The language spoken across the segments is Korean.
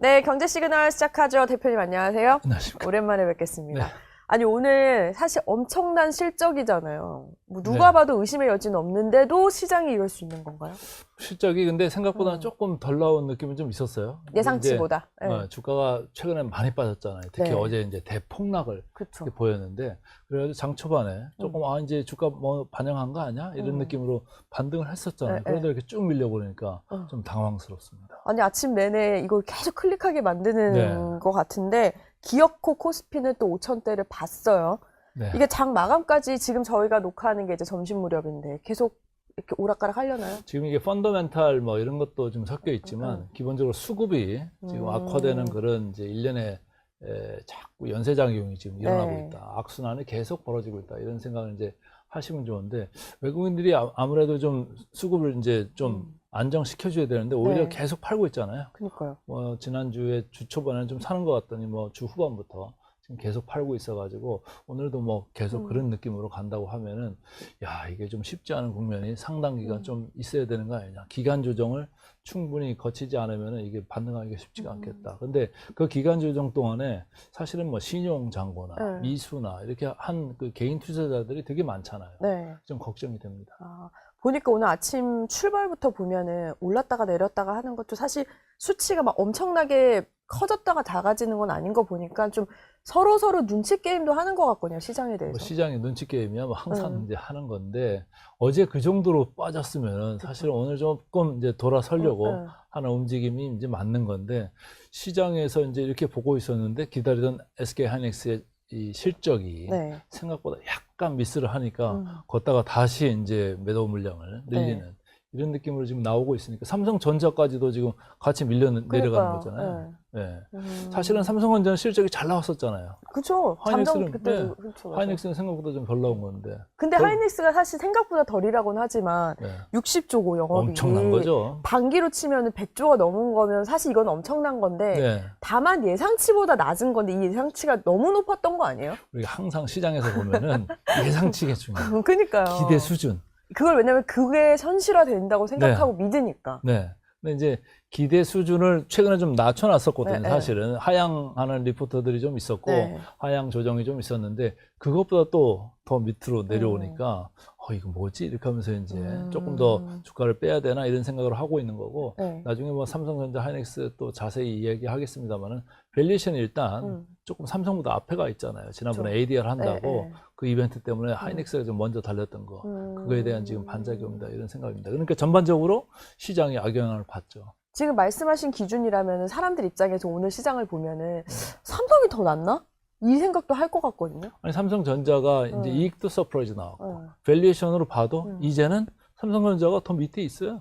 네, 경제 시그널 시작하죠. 대표님 안녕하세요. 안녕하십니까. 오랜만에 뵙겠습니다. 네. 아니, 오늘 사실 엄청난 실적이잖아요. 뭐 누가 네. 봐도 의심의 여지는 없는데도 시장이 이럴 수 있는 건가요? 실적이 근데 생각보다 조금 덜 나온 느낌은 좀 있었어요. 예상치보다. 이제, 네. 주가가 최근에 많이 빠졌잖아요. 특히 네. 어제 이제 대폭락을 그쵸. 이렇게 보였는데, 그래가지고 장 초반에 조금 이제 주가 뭐 반영한 거 아니야? 이런 느낌으로 반등을 했었잖아요. 네, 그런데 네. 이렇게 쭉 밀려버리니까 좀 당황스럽습니다. 아니, 아침 내내 이걸 계속 클릭하게 만드는 네. 것 같은데 기어코 코스피는 또 5천대를 봤어요. 네. 이게 장 마감까지 지금 저희가 녹화하는 게 이제 점심 무렵인데 계속 이렇게 오락가락 하려나요? 지금 이게 펀더멘탈 뭐 이런 것도 좀 섞여 있지만 기본적으로 수급이 지금 악화되는 그런 이제 일련의 자꾸 연쇄작용이 지금 일어나고 네. 있다. 악순환이 계속 벌어지고 있다. 이런 생각을 이제 하시면 좋은데, 외국인들이 아무래도 좀 수급을 이제 좀 안정시켜줘야 되는데 오히려 네. 계속 팔고 있잖아요. 그러니까요. 뭐 지난주에 주 초반에는 좀 사는 것 같더니 뭐 주 후반부터 지금 계속 팔고 있어가지고 오늘도 뭐 계속 그런 느낌으로 간다고 하면은, 야, 이게 좀 쉽지 않은 국면이 상당 기간 좀 있어야 되는 거 아니냐. 기간 조정을 충분히 거치지 않으면은 이게 반등하기가 쉽지가 않겠다. 근데 그 기간 조정 동안에 사실은 뭐 신용장고나 미수나 이렇게 한 그 개인 투자자들이 되게 많잖아요. 네. 좀 걱정이 됩니다. 보니까 오늘 아침 출발부터 보면은 올랐다가 내렸다가 하는 것도 사실 수치가 막 엄청나게 커졌다가 작아지는 건 아닌 거 보니까 좀 서로 눈치 게임도 하는 것 같거든요, 시장에 대해서. 뭐 시장의 눈치 게임이야 뭐 항상 이제 하는 건데, 어제 그 정도로 빠졌으면은 사실 오늘 조금 이제 돌아서려고 하는 움직임이 이제 맞는 건데, 시장에서 이제 이렇게 보고 있었는데 기다리던 SK 하이닉스의 이 실적이 생각보다 약간 미스를 하니까 걷다가 다시 이제 매도 물량을 늘리는 이런 느낌으로 지금 나오고 있으니까, 삼성전자까지도 지금 같이 내려가는 거잖아요. 네. 사실은 삼성전자는 실적이 잘 나왔었잖아요. 그쵸. 하이닉스는, 그때도 그렇죠. 하이닉스는 생각보다 좀 덜 나온 건데. 근데 하이닉스가 사실 생각보다 덜이라고는 하지만 60조고 영업이익이 엄청난 거죠. 반기로 치면 100조가 넘은 거면 사실 이건 엄청난 건데 다만 예상치보다 낮은 건데 이 예상치가 너무 높았던 거 아니에요? 우리가 항상 시장에서 보면은 예상치가 중요해요. 그러니까요. 기대 수준. 그걸 왜냐면 그게 현실화 된다고 생각하고 믿으니까. 네. 근데 이제 기대 수준을 최근에 좀 낮춰놨었거든요. 사실은 하향하는 리포터들이 좀 있었고 하향 조정이 좀 있었는데, 그것보다 또 더 밑으로 내려오니까 이거 뭐지? 이렇게 하면서 이제 조금 더 주가를 빼야 되나 이런 생각을 하고 있는 거고, 나중에 뭐 삼성전자, 하이닉스 또 자세히 이야기하겠습니다만은, 밸류에이션이 일단 조금 삼성보다 앞에 가 있잖아요. 지난번에 ADR 한다고 그 이벤트 때문에 하이닉스가 좀 먼저 달렸던 거, 그거에 대한 지금 반작용이다 이런 생각입니다. 그러니까 전반적으로 시장이 악영향을 받죠. 지금 말씀하신 기준이라면 사람들 입장에서 오늘 시장을 보면은 삼성이 더 낫나? 이 생각도 할 것 같거든요. 아니, 삼성전자가 이제 이익도 서프라이즈 나왔고 밸류에이션으로 봐도 이제는 삼성전자가 더 밑에 있어요.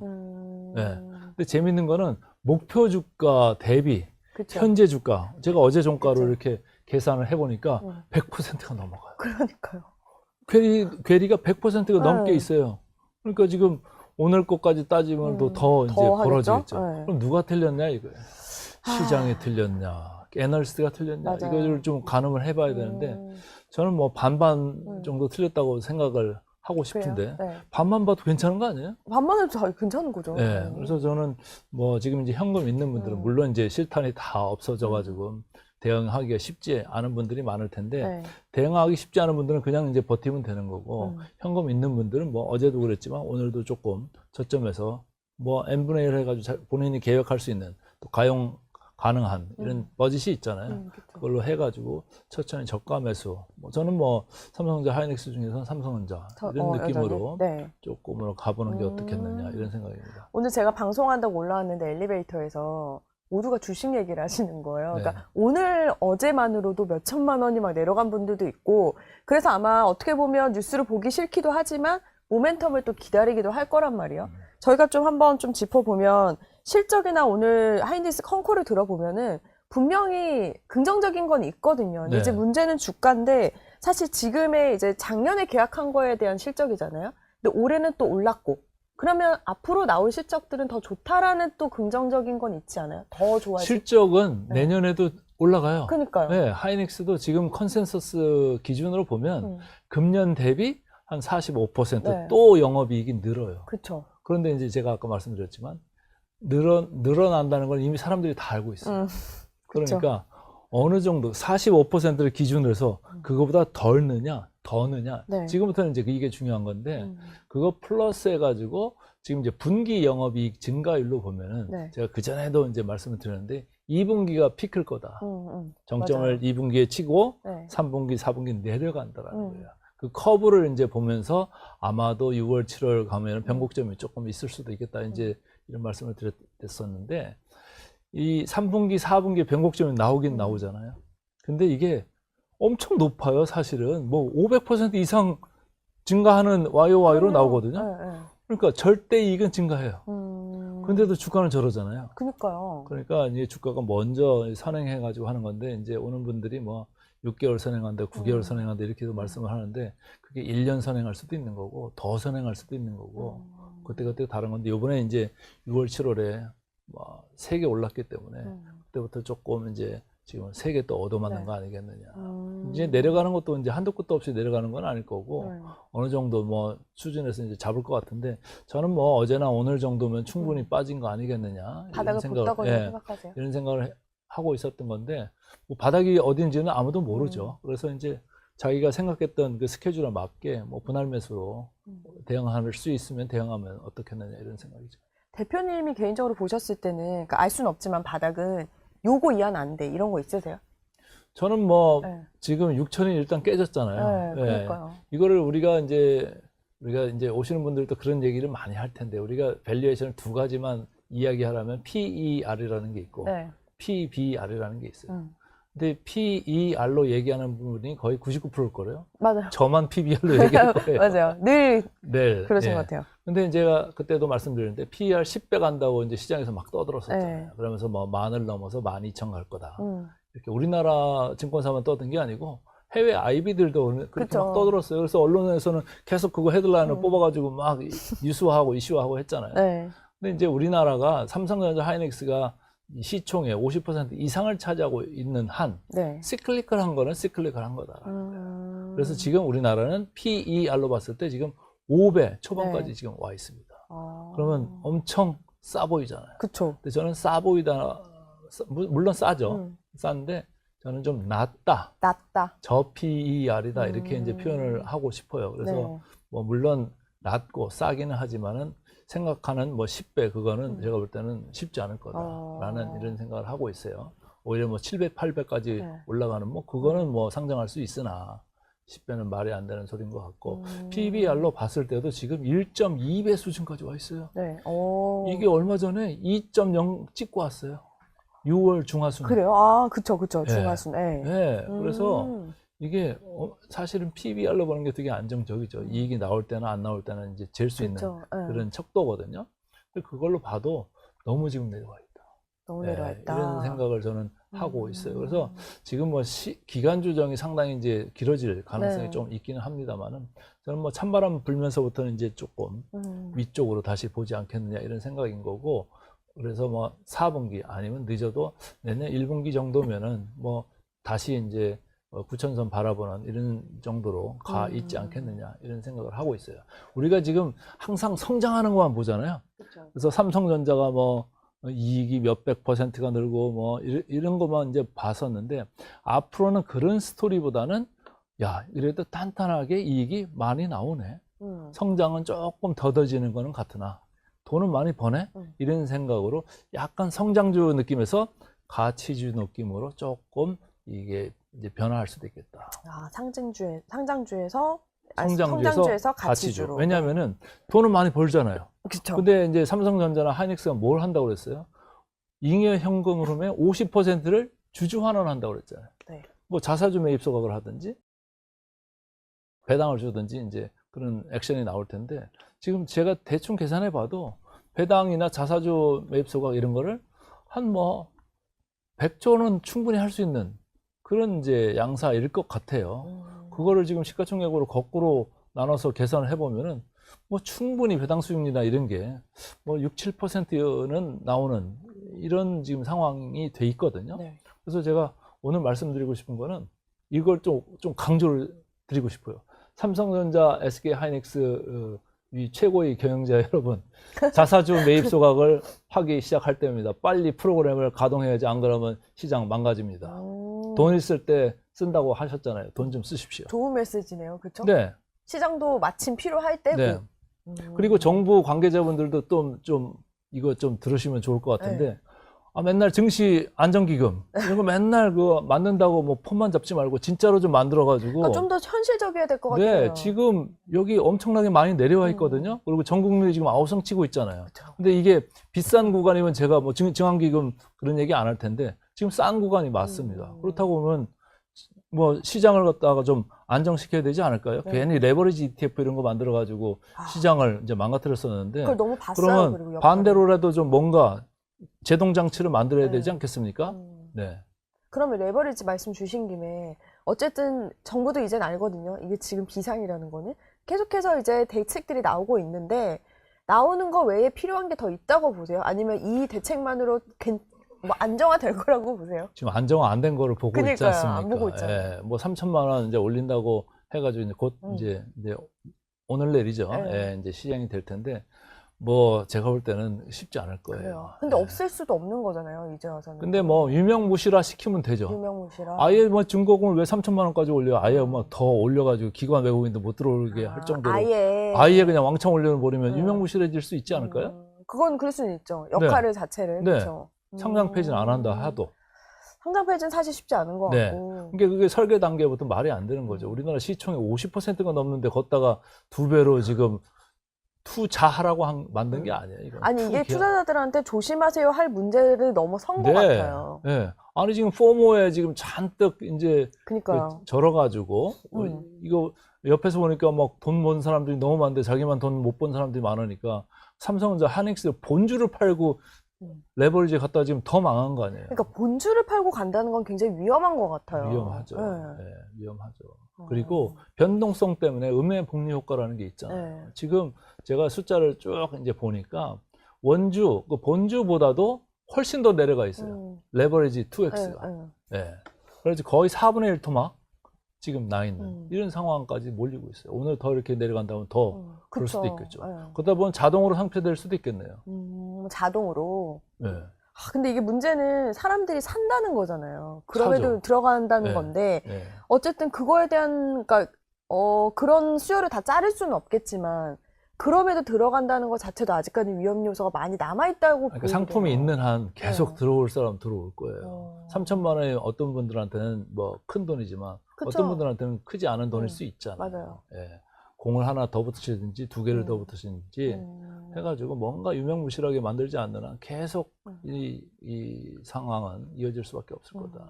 네. 근데 재밌는 거는 목표 주가 대비 현재 주가, 제가 어제 종가로 이렇게 계산을 해보니까 100%가 넘어가요. 그러니까요. 괴리가 100%가 넘게 있어요. 그러니까 지금 오늘 것까지 따지면 더 이제 벌어지겠죠. 그럼 누가 틀렸냐 이거예요. 시장이 틀렸냐, 애널리스트가 틀렸냐, 이걸 좀 가늠을 해봐야 되는데, 저는 뭐 반반 정도 틀렸다고 생각을 하고 싶은데, 반만 봐도 괜찮은 거 아니에요? 반만 해도 괜찮은 거죠. 네. 그래서 저는 뭐 지금 이제 현금 있는 분들은 물론 이제 실탄이 다 없어져가지고 대응하기가 쉽지 않은 분들이 많을 텐데, 대응하기 쉽지 않은 분들은 그냥 이제 버티면 되는 거고, 현금 있는 분들은 뭐 어제도 그랬지만 오늘도 조금 저점에서 뭐 n분의 1 해가지고 본인이 계획할 수 있는 또 가능한 이런 버짓이 있잖아요. 그걸로 해가지고 천천히 저가 매수. 뭐 저는 뭐 삼성전자, 하이닉스 중에서는 삼성전자 이런 느낌으로 조금으로 가보는 게 어떻겠느냐 이런 생각입니다. 오늘 제가 방송한다고 올라왔는데 엘리베이터에서 모두가 주식 얘기를 하시는 거예요. 그러니까 오늘 어제만으로도 몇 천만 원이 막 내려간 분들도 있고, 그래서 아마 어떻게 보면 뉴스를 보기 싫기도 하지만 모멘텀을 또 기다리기도 할 거란 말이에요. 저희가 좀 한번 좀 짚어보면 실적이나 오늘 하이닉스 컨콜을 들어보면은 분명히 긍정적인 건 있거든요. 근데 이제 문제는 주가인데, 사실 지금의 이제 작년에 계약한 거에 대한 실적이잖아요. 근데 올해는 또 올랐고, 그러면 앞으로 나올 실적들은 더 좋다라는 또 긍정적인 건 있지 않아요? 더 좋아질 실적은 내년에도 올라가요. 그러니까요. 네, 하이닉스도 지금 컨센서스 기준으로 보면 금년 대비 한 45% 또 영업이익이 늘어요. 그렇죠. 그런데 이제 제가 아까 말씀드렸지만 늘어난다는 걸 이미 사람들이 다 알고 있어요. 그쵸. 그러니까 어느 정도 45%를 기준으로 해서 그거보다 덜 느냐, 더 느냐. 네. 지금부터는 이제 이게 중요한 건데 그거 플러스 해가지고 지금 이제 분기 영업이익 증가율로 보면은 네. 제가 그 전에도 이제 말씀을 드렸는데 2분기가 피크일 거다. 정점을 맞아요. 2분기에 치고 네. 3분기, 4분기 내려간다라는 거예요. 그 커브를 이제 보면서 아마도 6월, 7월 가면은 변곡점이 조금 있을 수도 있겠다. 이제 이런 말씀을 드렸었는데 이 3분기, 4분기 변곡점이 나오긴 나오잖아요. 근데 이게 엄청 높아요, 사실은. 뭐 500% 이상 증가하는 YOY로 나오거든요. 네, 네. 그러니까 절대 이익은 증가해요. 근데도 주가는 저러잖아요. 그니까요. 그러니까 이제 주가가 먼저 선행해가지고 하는 건데 이제 오는 분들이 뭐 6개월 선행한다, 9개월 선행한다 이렇게도 말씀을 하는데 그게 1년 선행할 수도 있는 거고 더 선행할 수도 있는 거고 그때 다른 건데 이번에 이제 6월, 7월에 뭐 세게 올랐기 때문에 그때부터 조금 이제 지금 세게 또 얻어맞는 네. 거 아니겠느냐. 이제 내려가는 것도 이제 한도 끝도 없이 내려가는 건 아닐 거고 어느 정도 뭐 수준에서 이제 잡을 것 같은데 저는 뭐 어제나 오늘 정도면 충분히 빠진 거 아니겠느냐. 바닥을 봤다고 생각하세요? 이런 생각을 하고 있었던 건데 뭐 바닥이 어딘지는 아무도 모르죠. 그래서 이제 자기가 생각했던 그 스케줄에 맞게 뭐 분할 매수로 대응할 수 있으면 대응하면 어떻겠느냐 이런 생각이죠. 대표님이 개인적으로 보셨을 때는 그러니까 알 수는 없지만 바닥은 요거 이하는 안 돼. 이런 거 있으세요? 저는 뭐 네. 지금 6천이 일단 깨졌잖아요. 네, 그러니까요. 이거를 우리가 이제 오시는 분들도 그런 얘기를 많이 할 텐데 우리가 밸류에이션을 두 가지만 이야기하라면 PER이라는 게 있고 네. PBR이라는 게 있어요. 근데 PER로 얘기하는 분이 거의 99%일 거래요. 맞아요. 저만 PBR로 얘기할 거예요. 맞아요. 늘 네, 그러신 예. 것 같아요. 근데 제가 그때도 말씀드렸는데 PER 10배 간다고 이제 시장에서 막 떠들었었잖아요. 네. 그러면서 뭐 만을 넘어서 12,000 갈 거다. 이렇게 우리나라 증권사만 떠든 게 아니고 해외 IB들도 그렇게 그쵸. 막 떠들었어요. 그래서 언론에서는 계속 그거 헤드라인을 뽑아가지고 막 뉴스화하고 이슈화하고 했잖아요. 네. 근데 이제 우리나라가 삼성전자 하이닉스가 이 시총의 50% 이상을 차지하고 있는 한 네. 시클리컬한 거는 시클리컬한 거다라는 거예요. 그래서 지금 우리나라는 PER로 봤을 때 지금 5배 초반까지 네. 지금 와 있습니다. 그러면 엄청 싸 보이잖아요. 그쵸. 근데 저는 싸 보이다, 물론 싸죠. 싼데 저는 좀 낮다. 낮다. 저 PER이다. 이렇게 이제 표현을 하고 싶어요. 그래서 네. 뭐 물론 낮고 싸기는 하지만은 생각하는 뭐 10배 그거는 제가 볼 때는 쉽지 않을 거다라는 이런 생각을 하고 있어요. 오히려 뭐 7배, 8배까지 네. 올라가는 뭐 그거는 뭐 상정할 수 있으나 10배는 말이 안 되는 소리인 것 같고 PBR로 봤을 때도 지금 1.2배 수준까지 와 있어요. 네. 이게 얼마 전에 2.0 찍고 왔어요. 6월 중하순. 그래요? 아, 그쵸. 네. 중하순. 네. 네. 그래서 이게 사실은 PBR로 보는 게 되게 안정적이죠. 이익이 나올 때나 안 나올 때는 이제 잴 수 있는 그런 척도거든요. 근데 그걸로 봐도 너무 지금 내려와 있다. 너무 내려와 있다. 이런 생각을 저는 하고 있어요. 그래서 지금 뭐 기간 조정이 상당히 이제 길어질 가능성이 네. 좀 있기는 합니다만은 저는 뭐 찬바람 불면서부터는 이제 조금 위쪽으로 다시 보지 않겠느냐 이런 생각인 거고 그래서 뭐 4분기 아니면 늦어도 내년 1분기 정도면은 뭐 다시 이제 9천선 바라보는 이런 정도로 가 있지 않겠느냐 이런 생각을 하고 있어요. 우리가 지금 항상 성장하는 것만 보잖아요. 그쵸. 그래서 삼성전자가 뭐 이익이 몇백 %가 늘고 뭐 이런 것만 이제 봤었는데 앞으로는 그런 스토리보다는 야, 이래도 단단하게 이익이 많이 나오네. 성장은 조금 더뎌지는 거는 같으나 돈은 많이 버네? 이런 생각으로 약간 성장주 느낌에서 가치주 느낌으로 조금 이게 이제 변화할 수도 있겠다. 아, 상장주에서 성장주에서 가치주로. 왜냐하면은 돈은 많이 벌잖아요. 그쵸. 근데 이제 삼성전자나 하이닉스가 뭘 한다고 그랬어요? 잉여 현금 흐름의 50%를 주주 환원한다고 그랬잖아요. 네. 뭐 자사주 매입 소각을 하든지 배당을 주든지 이제 그런 액션이 나올 텐데 지금 제가 대충 계산해 봐도 배당이나 자사주 매입 소각 이런 거를 한 뭐 100조는 충분히 할 수 있는 그런 이제 양사일 것 같아요. 그거를 지금 시가총액으로 거꾸로 나눠서 계산을 해보면은 뭐 충분히 배당 수익률이나 이런 게 뭐 6, 7%는 나오는 이런 지금 상황이 돼 있거든요. 네. 그래서 제가 오늘 말씀드리고 싶은 거는 이걸 좀 강조를 드리고 싶어요. 삼성전자, SK 하이닉스 이 최고의 경영자 여러분, 자사주 매입 소각을 하기 시작할 때입니다. 빨리 프로그램을 가동해야지, 안 그러면 시장 망가집니다. 돈 있을 때 쓴다고 하셨잖아요. 돈 좀 쓰십시오. 좋은 메시지네요. 그렇죠? 네. 시장도 마침 필요할 때고. 네. 그리고 정부 관계자분들도 좀 이거 좀 들으시면 좋을 것 같은데, 네. 맨날 증시 안정기금 이런 거 맨날 그거 만든다고 뭐 폰만 잡지 말고 진짜로 좀 만들어가지고. 그러니까 좀 더 현실적이어야 될 것 네, 같아요. 지금 여기 엄청나게 많이 내려와 있거든요. 그리고 전국민이 지금 아우성 치고 있잖아요. 그쵸. 근데 이게 비싼 구간이면 제가 뭐 증환기금 그런 얘기 안 할 텐데 지금 싼 구간이 맞습니다. 그렇다고 보면 뭐 시장을 갖다가 좀 안정시켜야 되지 않을까요? 네. 괜히 레버리지 ETF 이런 거 만들어가지고 시장을 이제 망가뜨렸었는데. 그걸 너무 봤어요. 그러면 그리고 반대로라도 좀 뭔가 제동 장치를 만들어야 네. 되지 않겠습니까? 네. 그러면 레버리지 말씀 주신 김에 어쨌든 정부도 이젠 알거든요. 이게 지금 비상이라는 거는. 계속해서 이제 대책들이 나오고 있는데 나오는 거 외에 필요한 게 더 있다고 보세요? 아니면 이 대책만으로 뭐 안정화될 거라고 보세요? 지금 안정화 안 된 거를 보고 있지 그러니까요. 않습니까? 안 보고 있잖아요. 예, 뭐 3천만 원 이제 올린다고 해가지고 이제 곧 이제 오늘 내리죠. 네. 예, 이제 시행이 될 텐데 뭐 제가 볼 때는 쉽지 않을 거예요. 그래요. 근데 예. 없앨 수도 없는 거잖아요. 이제 와서는. 근데 뭐 유명무실화 시키면 되죠. 유명무실화. 아예 뭐 중고금을 왜 3천만 원까지 올려? 아예 뭐 더 올려가지고 기관 외국인도 못 들어오게 할 정도로 아예 그냥 왕창 올려버리면 유명무실해질 수 있지 않을까요? 그건 그럴 수는 있죠. 역할 자체를. 네. 그렇죠. 상장 폐지는 안 한다 하도. 상장 폐지는 사실 쉽지 않은 것 네. 같고. 그게 설계 단계부터 말이 안 되는 거죠. 우리나라 시총의 50%가 넘는데 걷다가 2배로 지금 투자하라고 만든 게 아니에요. 이건 아니 이게 투기야. 투자자들한테 조심하세요 할 문제를 넘어선 것 같아요. 네. 아니 지금 포모에 지금 잔뜩 이제 그러니까요. 절어가지고 이거 옆에서 보니까 막 돈 번 사람들이 너무 많은데 자기만 돈 못 번 사람들이 많으니까 삼성전자, 하이닉스 본주를 팔고 레버리지 갖다 지금 더 망한 거 아니에요? 그러니까 본주를 팔고 간다는 건 굉장히 위험한 것 같아요. 위험하죠. 네. 네, 위험하죠. 그리고 변동성 때문에 음의 복리 효과라는 게 있잖아요. 네. 지금 제가 숫자를 쭉 이제 보니까 원주, 그 본주보다도 훨씬 더 내려가 있어요. 레버리지 2X가. 네. 그래서 거의 4분의 1 토막 지금 나 있는 이런 상황까지 몰리고 있어요. 오늘 더 이렇게 내려간다면 더 그럴 수도 있겠죠. 그러다 보면 자동으로 상쇄될 수도 있겠네요. 자동으로. 네. 근데 이게 문제는 사람들이 산다는 거잖아요. 그럼에도 사죠. 들어간다는 네. 건데 네. 어쨌든 그거에 대한 그러니까 그런 수요를 다 자를 수는 없겠지만 그럼에도 들어간다는 것 자체도 아직까지 위험 요소가 많이 남아있다고 그러니까 상품이 있는 한 계속 들어올 사람 들어올 거예요. 3천만 원이 어떤 분들한테는 뭐 큰 돈이지만 그쵸? 어떤 분들한테는 크지 않은 돈일 수 있잖아요. 맞아요. 예. 공을 하나 더 붙이든지 두 개를 더 붙이든지 해가지고 뭔가 유명무실하게 만들지 않는 한 계속 이 상황은 이어질 수밖에 없을 거다.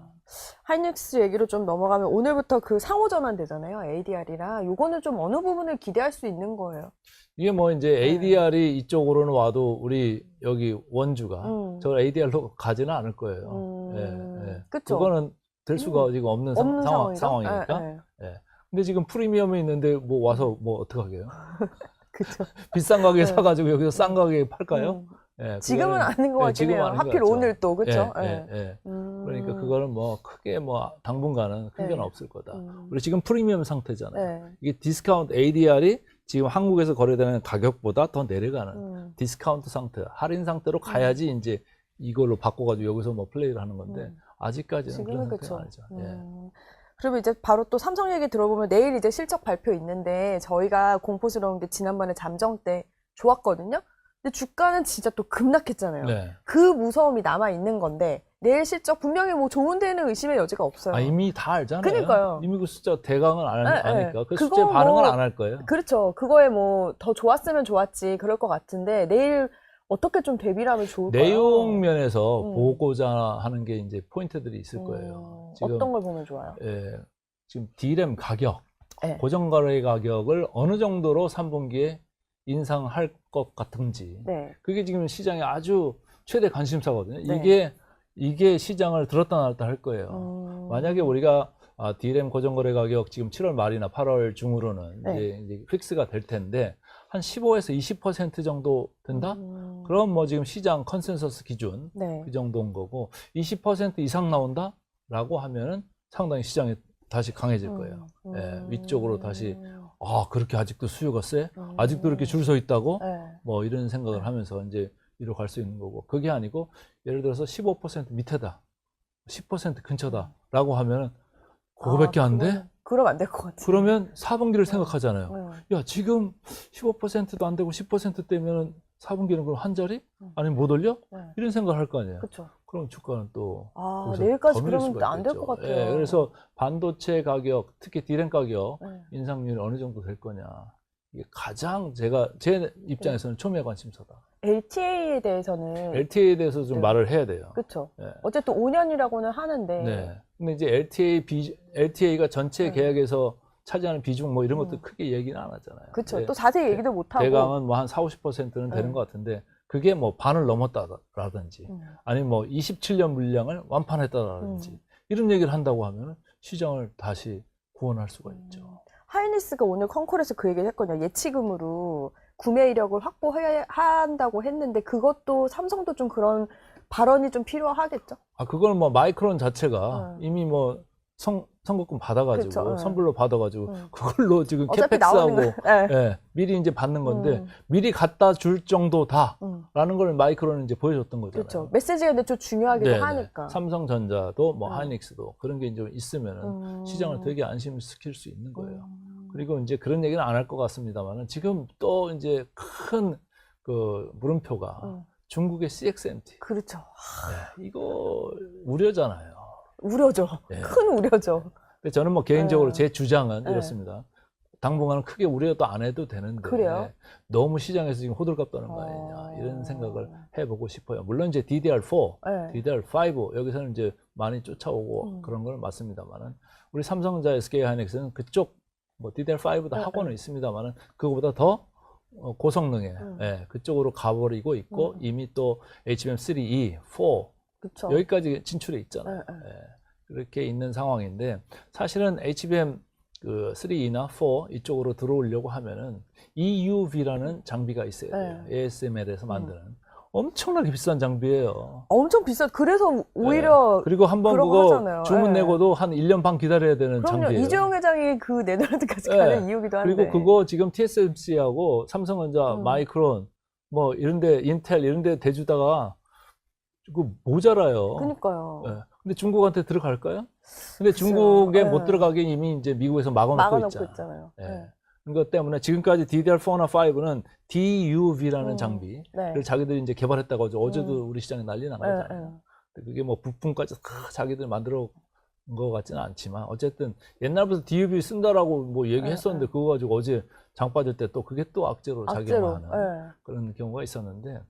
하이닉스 얘기로 좀 넘어가면 오늘부터 그 상호 전환되잖아요. ADR이랑 요거는 좀 어느 부분을 기대할 수 있는 거예요? 이게 뭐 이제 ADR이 이쪽으로는 와도 우리 여기 원주가 저 ADR로 가지는 않을 거예요. 예. 그쵸? 그거는 될 수가 지금 없는 상황이니까. 예. 근데 지금 프리미엄이 있는데 뭐 와서 뭐 어떡하게요? 그쵸. 비싼 가격에 사가지고 여기서 싼 가격에 팔까요? 예, 지금은 그거는- 아닌 것 예, 같긴 지금은 해요. 아닌 것 하필 같죠. 오늘 또 그쵸? 그러니까 그거는 뭐 크게 뭐 당분간은 큰 변화 없을 거다. 우리 지금 프리미엄 상태잖아요. 네. 이게 디스카운트 ADR이 지금 한국에서 거래되는 가격보다 더 내려가는 디스카운트 상태, 할인 상태로 가야지 이제 이걸로 바꿔가지고 여기서 뭐 플레이를 하는 건데 아직까지는 그런 상태가 아니죠. 예. 그리고 이제 바로 또 삼성 얘기 들어보면 내일 이제 실적 발표 있는데 저희가 공포스러운 게 지난번에 잠정 때 좋았거든요. 근데 주가는 진짜 또 급락했잖아요. 네. 그 무서움이 남아 있는 건데 내일 실적 분명히 뭐 좋은 데는 의심의 여지가 없어요. 이미 다 알잖아요. 그러니까요. 이미 그 숫자 대강은 아니까 그 그거 숫자 반응은 뭐- 안 할 거예요. 그렇죠. 그거에 뭐 더 좋았으면 좋았지 그럴 것 같은데 내일 어떻게 좀 대비를 하면 좋을까요? 내용 면에서 보고자 하는 게 이제 포인트들이 있을 거예요. 지금 어떤 걸 보면 좋아요? 지금 D램 가격, 네. 고정거래 가격을 어느 정도로 3분기에 인상할 것 같은지. 네. 그게 지금 시장의 아주 최대 관심사거든요. 네. 이게 시장을 들었다 놨다 할 거예요. 만약에 우리가 D램 고정거래 가격 지금 7월 말이나 8월 중으로는 이제 픽스가 될 텐데 한 15에서 20% 정도 된다? 그럼 뭐 지금 시장 컨센서스 기준 네. 그 정도인 거고 20% 이상 나온다? 라고 하면은 상당히 시장이 다시 강해질 거예요. 위쪽으로 다시 그렇게 아직도 수요가 세? 아직도 이렇게 줄 서 있다고? 네. 뭐 이런 생각을 하면서 이제 위로 갈 수 있는 거고, 그게 아니고 예를 들어서 15% 밑에다, 10% 근처다라고 하면은 그거밖에 안 돼? 그럼 안 될 것 같아요. 그러면 4분기를 생각하잖아요. 야, 지금 15%도 안 되고 10%대면 4분기는 그럼 한 자리? 아니면 못 올려? 이런 생각을 할 거 아니에요. 그렇죠. 그럼 주가는 또 내일까지 더 밀릴 그러면 수가 안 될 있겠죠. 것 같아요. 예, 그래서 반도체 가격, 특히 디램 가격 네. 인상률이 어느 정도 될 거냐. 이게 가장 제 입장에서는 초미의 관심사다. LTA에 대해서는 LTA에 대해서 좀 말을 해야 돼요. 그렇죠. 네. 어쨌든 5년이라고는 하는데. 네. 근데 이제 LTA가 전체 계약에서 차지하는 비중 뭐 이런 것도 크게 얘기는 안 하잖아요. 그렇죠. 또 자세히 얘기도 못 하고. 대강은 뭐 한 40~50%는 되는 것 같은데, 그게 뭐 반을 넘었다라든지 아니면 뭐 27년 물량을 완판했다라든지 이런 얘기를 한다고 하면 시장을 다시 구원할 수가 있죠. 하이닉스가 오늘 컨콜에서 그 얘기를 했거든요. 예치금으로 구매 이력을 확보한다고 했는데, 그것도 삼성도 좀 그런 발언이 좀 필요하겠죠? 그걸 뭐 마이크론 자체가 이미 뭐 선거금 받아가지고, 그쵸, 선불로 받아가지고, 그걸로 지금 어차피 나오는 캐펙스하고, 예, 미리 이제 받는 건데, 미리 갖다 줄 정도다라는 걸 마이크론은 이제 보여줬던 거잖아요. 그렇죠. 메시지가 근데 좀 중요하기도 하니까. 삼성전자도 뭐 하이닉스도 그런 게 이제 있으면은 시장을 되게 안심시킬 수 있는 거예요. 그리고 이제 그런 얘기는 안 할 것 같습니다만은, 지금 또 이제 큰 그 물음표가 중국의 CXMT. 그렇죠. 네, 이거 우려잖아요. 우려죠. 네. 큰 우려죠. 근데 저는 뭐 개인적으로 제 주장은 이렇습니다. 당분간은 크게 우려도 안 해도 되는데, 그래요? 너무 시장에서 지금 호들갑 떠는 거 아니냐, 이런 생각을 해보고 싶어요. 물론 이제 DDR4, DDR5 여기서는 이제 많이 쫓아오고 그런 건 맞습니다만은, 우리 삼성전자, SK 하이닉스는 그쪽 뭐 DDR5도 하고는 있습니다만은, 그거보다 더 고성능의 그쪽으로 가버리고 있고, 이미 또 HBM3E, 4 그쵸. 여기까지 진출해 있잖아요. 그렇게 있는 상황인데, 사실은 HBM 그 3E나 4 이쪽으로 들어오려고 하면은 EUV라는 장비가 있어야 돼요. ASML에서 만드는 엄청나게 비싼 장비예요. 엄청 비싸. 그래서 오히려 그리고 한번 그런 거 그거 하잖아요. 주문 내고도 한 1년 반 기다려야 되는 그럼요. 장비예요. 이재용 회장이 그 네덜란드까지 가는 이유기도 한데. 그리고 그거 지금 TSMC하고 삼성전자, 마이크론 뭐 이런데, 인텔 이런데 대주다가 그거 모자라요. 그러니까요. 근데 중국한테 들어갈까요? 근데 글쎄요. 중국에 못 들어가게 이미 이제 미국에서 막아놓고 있잖아요. 그것 때문에 지금까지 DDR4나 5는 DUV라는 장비를 자기들이 이제 개발했다고 하죠. 어제도 우리 시장에 난리 난 거잖아요. 그게 뭐 부품까지 자기들이 만들어 거 같지는 않지만, 어쨌든 옛날부터 DUV 쓴다라고 뭐 얘기했었는데, 그거 가지고 어제 장 빠질 때 또 그게 또 악재로 작용하는 그런 경우가 있었는데,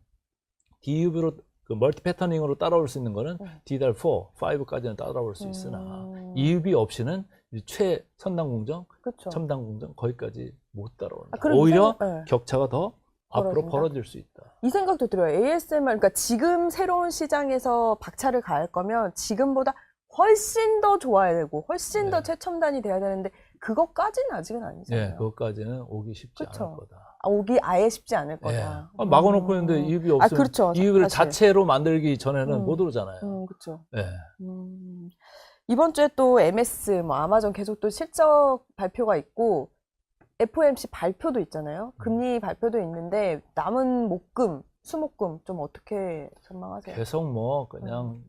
DUV로 그 멀티 패터닝으로 따라올 수 있는 거는 DDR4, 5까지는 따라올 수 있으나 EUV 없이는 최선단 공정, 첨단 공정 거기까지 못 따라온다. 오히려 격차가 더 앞으로 벌어질 수 있다. 이 생각도 들어요. ASMR, 그러니까 지금 새로운 시장에서 박차를 가할 거면 지금보다 훨씬 더 좋아야 되고 훨씬 더 최첨단이 돼야 되는데, 그것까지는 아직은 아니잖아요. 네, 그것까지는 오기 쉽지 않을 거다. 오기 아예 쉽지 않을 거다. 막아놓고 있는데 EUV 없으면 그렇죠. EUV를 사실. 자체로 만들기 전에는 못 오르잖아요. 그렇죠. 네. 이번 주에 또 MS, 뭐 아마존 계속 또 실적 발표가 있고, FOMC 발표도 있잖아요. 금리 발표도 있는데, 남은 목금, 수목금 좀 어떻게 전망하세요? 계속 뭐 그냥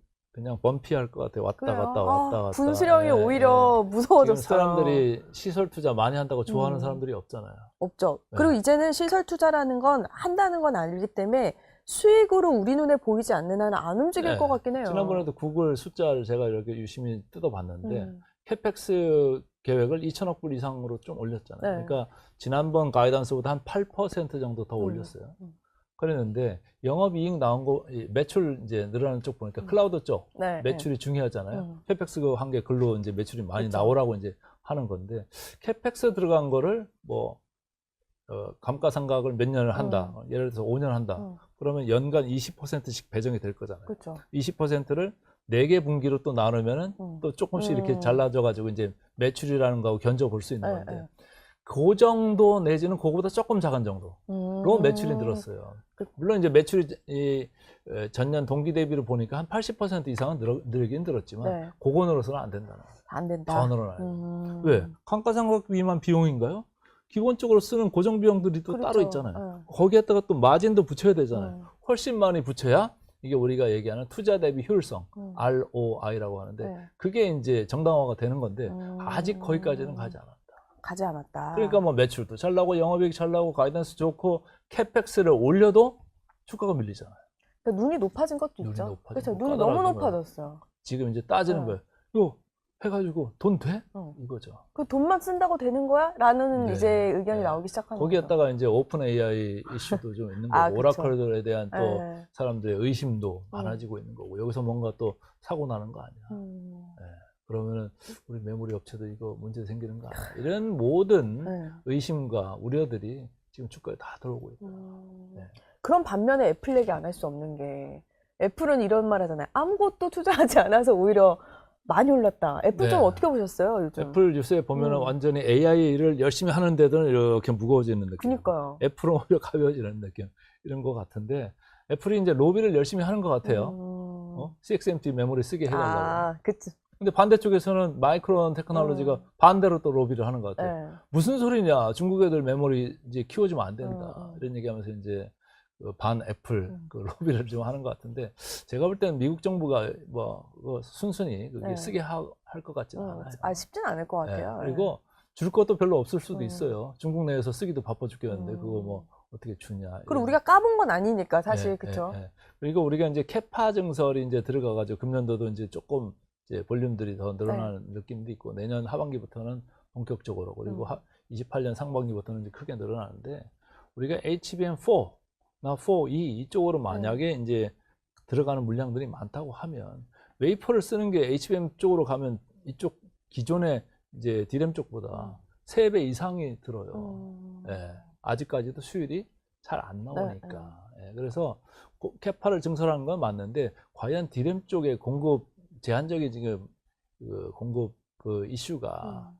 범피할 것 같아요. 왔다 갔다. 분수령이 오히려 무서워졌어요. 지금 사람들이 시설 투자 많이 한다고 좋아하는 사람들이 없잖아요. 없죠. 그리고 이제는 시설 투자라는 건 한다는 건 아니기 때문에 수익으로 우리 눈에 보이지 않는 한은 안 움직일 것 같긴 해요. 지난번에도 구글 숫자를 제가 이렇게 유심히 뜯어봤는데, 캐펙스 계획을 2천억 불 이상으로 좀 올렸잖아요. 그러니까 지난번 가이던스보다 한 8% 정도 더 올렸어요. 그랬는데 영업이익 나온 거, 매출 이제 늘어나는 쪽 보니까 클라우드 쪽 매출이 중요하잖아요. 캐펙스 한 게 글로 이제 매출이 많이 나오라고 이제 하는 건데, 캐펙스 들어간 거를 뭐 감가상각을 몇 년을 한다. 예를 들어서 5년 한다. 그러면 연간 20%씩 배정이 될 거잖아요. 20%를 4개 분기로 또 나누면은 또 조금씩 이렇게 잘라져 가지고 이제 매출이라는 거하고 견져 볼 수 있는 건데, 그 정도 내지는 그거보다 조금 작은 정도로 매출이 늘었어요. 물론 이제 매출이 전년 동기 대비로 보니까 한 80% 이상은 늘긴 늘었지만, 그거 늘어서는 안 된다는 거예요. 안 된다. 더 늘어나요. 왜? 감가상각 위만 비용인가요? 기본적으로 쓰는 고정 비용들이 또 그렇죠. 따로 있잖아요. 거기에다가 또 마진도 붙여야 되잖아요. 훨씬 많이 붙여야 이게 우리가 얘기하는 투자 대비 효율성, ROI라고 하는데 그게 이제 정당화가 되는 건데 아직 거기까지는 가지 않았다. 가지 않았다. 그러니까 뭐 매출도 잘 나고 영업이익 잘 나고 가이던스 좋고 캐펙스를 올려도 주가가 밀리잖아요. 그러니까 눈이 높아진 것도 눈이 있죠. 높아지고 그렇죠. 눈이 너무 까다로워진 높아졌어요. 지금 이제 따지는 거예요. 이거 해가지고 돈 돼? 이거죠. 그 돈만 쓴다고 되는 거야? 라는 네. 이제 의견이 나오기 시작하는 거죠. 거기에다가 이제 오픈 AI 이슈도 좀 있는 거고 오라클들에 대한 또 사람들의 의심도 많아지고 있는 거고 여기서 뭔가 또 사고 나는 거 아니야. 그러면은 우리 메모리 업체도 이거 문제 생기는 거 아니야. 이런 모든 의심과 우려들이 지금 주가에 다 들어오고 있다. 그런 반면에 애플 얘기 안 할 수 없는 게 애플은 이런 말 하잖아요. 아무것도 투자하지 않아서 오히려 많이 올랐다. 애플 좀 어떻게 보셨어요, 요즘? 애플 요새 보면은 완전히 AI를 열심히 하는 데도 이렇게 무거워지는 느낌. 그러니까요. 애플은 오히려 가벼워지는 느낌. 이런 것 같은데 애플이 이제 로비를 열심히 하는 것 같아요. CXMT 메모리 쓰게 해달라고. 그치. 근데 반대쪽에서는 마이크론 테크놀로지가 반대로 또 로비를 하는 것 같아요. 무슨 소리냐? 중국 애들 메모리 이제 키워주면 안 된다. 이런 얘기하면서 이제 반 애플 그 로비를 좀 하는 것 같은데 제가 볼 때는 미국 정부가 뭐 순순히 그게 쓰게 할 것 같지는 않아요. 쉽진 않을 것 같아요. 그리고 줄 것도 별로 없을 수도 있어요. 중국 내에서 쓰기도 바빠 죽겠는데 그거 뭐 어떻게 주냐. 그리고 우리가 까본 건 아니니까 사실 그렇죠. 그리고 우리가 이제 캐파 증설이 이제 들어가가지고 금년도도 이제 조금 이제 볼륨들이 더 늘어나는 느낌도 있고 내년 하반기부터는 본격적으로 그리고 28년 상반기부터는 이제 크게 늘어나는데 우리가 HBM4 나 4E 이쪽으로 만약에 이제 들어가는 물량들이 많다고 하면 웨이퍼를 쓰는 게 HBM 쪽으로 가면 이쪽 기존의 이제 D램 쪽보다 3배 이상이 들어요. 아직까지도 수율이 잘 안 나오니까. 그래서 캐파를 증설하는 건 맞는데 과연 D램 쪽의 공급 제한적인 지금 그 공급 그 이슈가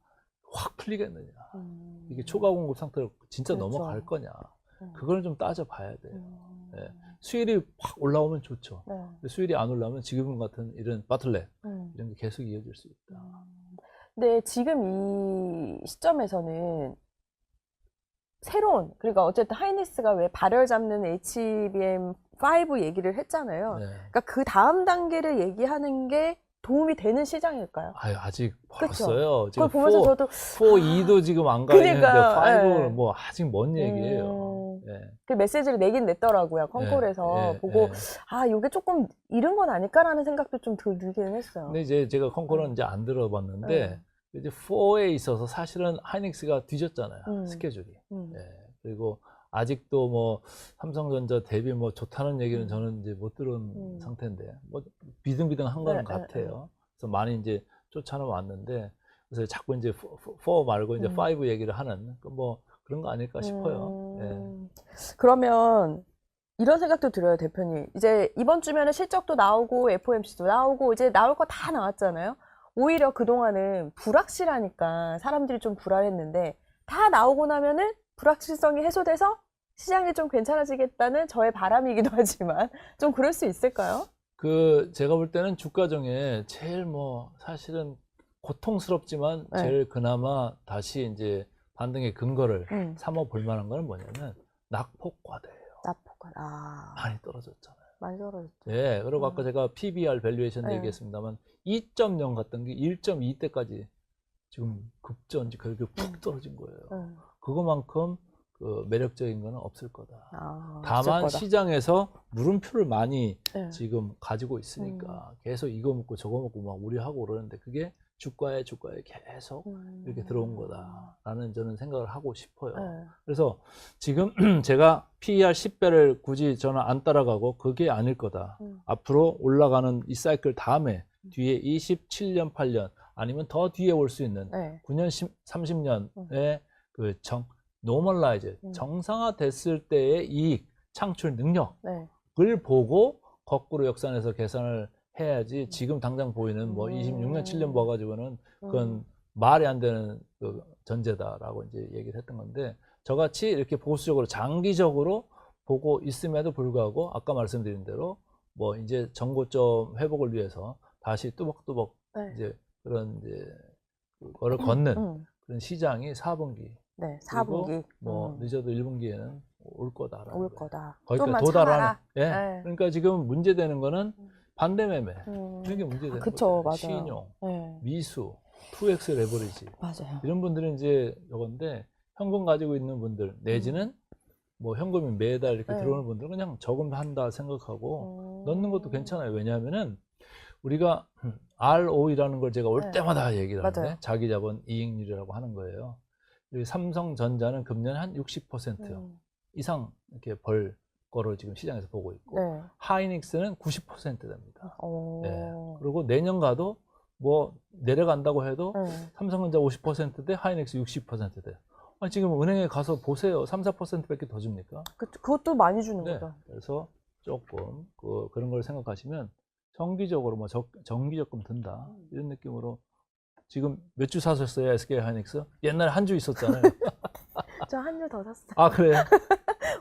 확 풀리겠느냐. 이게 초과 공급 상태로 진짜 넘어갈 거냐. 그걸 좀 따져봐야 돼요. 수율이 확 올라오면 좋죠. 근데 수율이 안 올라오면 지금 같은 이런 바틀렉 이런 게 계속 이어질 수 있다. 근데 지금 이 시점에서는 새로운 그러니까 어쨌든 하이닉스가 왜 발열 잡는 HBM5 얘기를 했잖아요. 그러니까 그 다음 단계를 얘기하는 게 도움이 되는 시장일까요? 아직 멀었어요. 지금 그걸 보면서 저도 4E도 지금 안 가 있는데 5는 뭐 아직 먼 얘기예요. 그 메시지를 내긴 냈더라고요. 컨콜에서 보고 이게 조금 이른 건 아닐까라는 생각도 좀 들기는 했어요. 근데 이제 제가 컨콜은 이제 안 들어봤는데 이제 4에 있어서 사실은 하이닉스가 뒤졌잖아요. 스케줄이. 그리고 아직도 뭐 삼성전자 대비 뭐 좋다는 얘기는 저는 이제 못 들은 상태인데 뭐 비등비등한 거는 같아요. 그래서 많이 이제 쫓아는 왔는데 그래서 자꾸 이제 4 말고 이제 5 얘기를 하는 뭐 그런 거 아닐까 싶어요. 그러면 이런 생각도 들어요, 대표님. 이제 이번 주면은 실적도 나오고 FOMC도 나오고 이제 나올 거 다 나왔잖아요. 오히려 그동안은 불확실하니까 사람들이 좀 불안했는데 다 나오고 나면은 불확실성이 해소돼서 시장이 좀 괜찮아지겠다는 저의 바람이기도 하지만 좀 그럴 수 있을까요? 제가 볼 때는 주가 중에 제일 뭐 사실은 고통스럽지만 제일 그나마 다시 이제 반등의 근거를 삼아 볼 만한 거는 뭐냐면 낙폭과대예요. 낙폭과대. 많이 떨어졌잖아요. 많이 떨어졌죠. 그리고 아까 제가 PBR 밸류에이션 얘기했습니다만 2.0 갔던 게 1.2대까지 지금 급전지 그렇게 푹 떨어진 거예요. 그거만큼 그 매력적인 거는 없을 거다. 다만 시장에서 물음표를 많이 지금 가지고 있으니까 계속 이거 먹고 저거 먹고 막 우려하고 그러는데 그게 주가에 계속 이렇게 들어온 거다라는 저는 생각을 하고 싶어요. 그래서 지금 제가 PER 10배를 굳이 저는 안 따라가고 그게 아닐 거다. 앞으로 올라가는 이 사이클 다음에 뒤에 27년, 8년 아니면 더 뒤에 올 수 있는 9년, 30년의 그 노멀라이즈, 정상화됐을 때의 이익 창출 능력을 보고 거꾸로 역산해서 계산을 해야지 지금 당장 보이는 뭐 26년, 7년 봐가지고는 그건 말이 안 되는 그 전제다라고 이제 얘기를 했던 건데 저같이 이렇게 보수적으로 장기적으로 보고 있음에도 불구하고 아까 말씀드린 대로 뭐 이제 정고점 회복을 위해서 다시 뚜벅뚜벅 이제 그런 이제 그거를 걷는 그런 시장이 4분기 네, 그리고 4분기. 뭐 늦어도 1분기에는 올 거다라는 올 거예요. 거다. 거기까지 좀만 도달하는. 참아라. 예. 네. 그러니까 지금 문제되는 거는 반대매매. 이런 게 아, 문제되는 그쵸, 거죠. 맞아요. 신용, 네. 미수, 2X 레버리지. 맞아요. 이런 분들은 이제 요건데 현금 가지고 있는 분들 내지는 뭐 현금이 매달 이렇게 네. 들어오는 분들은 그냥 저금한다 생각하고 넣는 것도 괜찮아요. 왜냐하면은 우리가 ROE라는 걸 제가 올 네. 때마다 얘기를 하는데 맞아요. 자기 자본 이익률이라고 하는 거예요. 이 삼성전자는 금년 한 60% 이상 이렇게 벌 거로 지금 시장에서 보고 있고 네. 하이닉스는 90% 됩니다. 오. 네. 그리고 내년 가도 뭐 내려간다고 해도 네. 삼성전자 50%대 하이닉스 60%대. 아니, 지금 은행에 가서 보세요. 3, 4%밖에 더 줍니까? 그것도 많이 주는 네. 거죠. 그래서 조금 그런 걸 생각하시면 정기적으로 뭐 정기적금 든다 이런 느낌으로 지금 몇 주 사셨어요? SK 하이닉스? 옛날에 한 주 있었잖아요. 저 한 주 더 샀어요. 아, 그래요?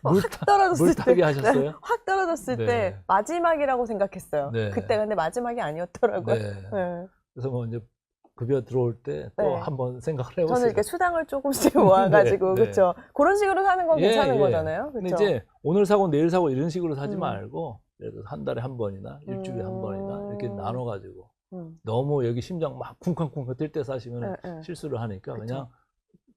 확 떨어졌을 물타기 때. 하셨어요? 네, 확 떨어졌을 네. 때 마지막이라고 생각했어요. 네. 그때 근데 마지막이 아니었더라고요. 네. 네. 그래서 뭐 이제 급여 들어올 때 또 네. 한번 생각을 해보세요. 저는 이렇게 수당을 조금씩 모아가지고 네, 네. 그렇죠. 그런 식으로 사는 건 괜찮은 예. 거잖아요. 근데 그렇죠. 이제 오늘 사고 내일 사고 이런 식으로 사지 음. 말고 그래도 한 달에 한 번이나 일주일에 한 번이나 이렇게 나눠가지고 너무 여기 심장 막 쿵쾅쿵쾅 뛸 때 사시면 실수를 하니까 그쵸. 그냥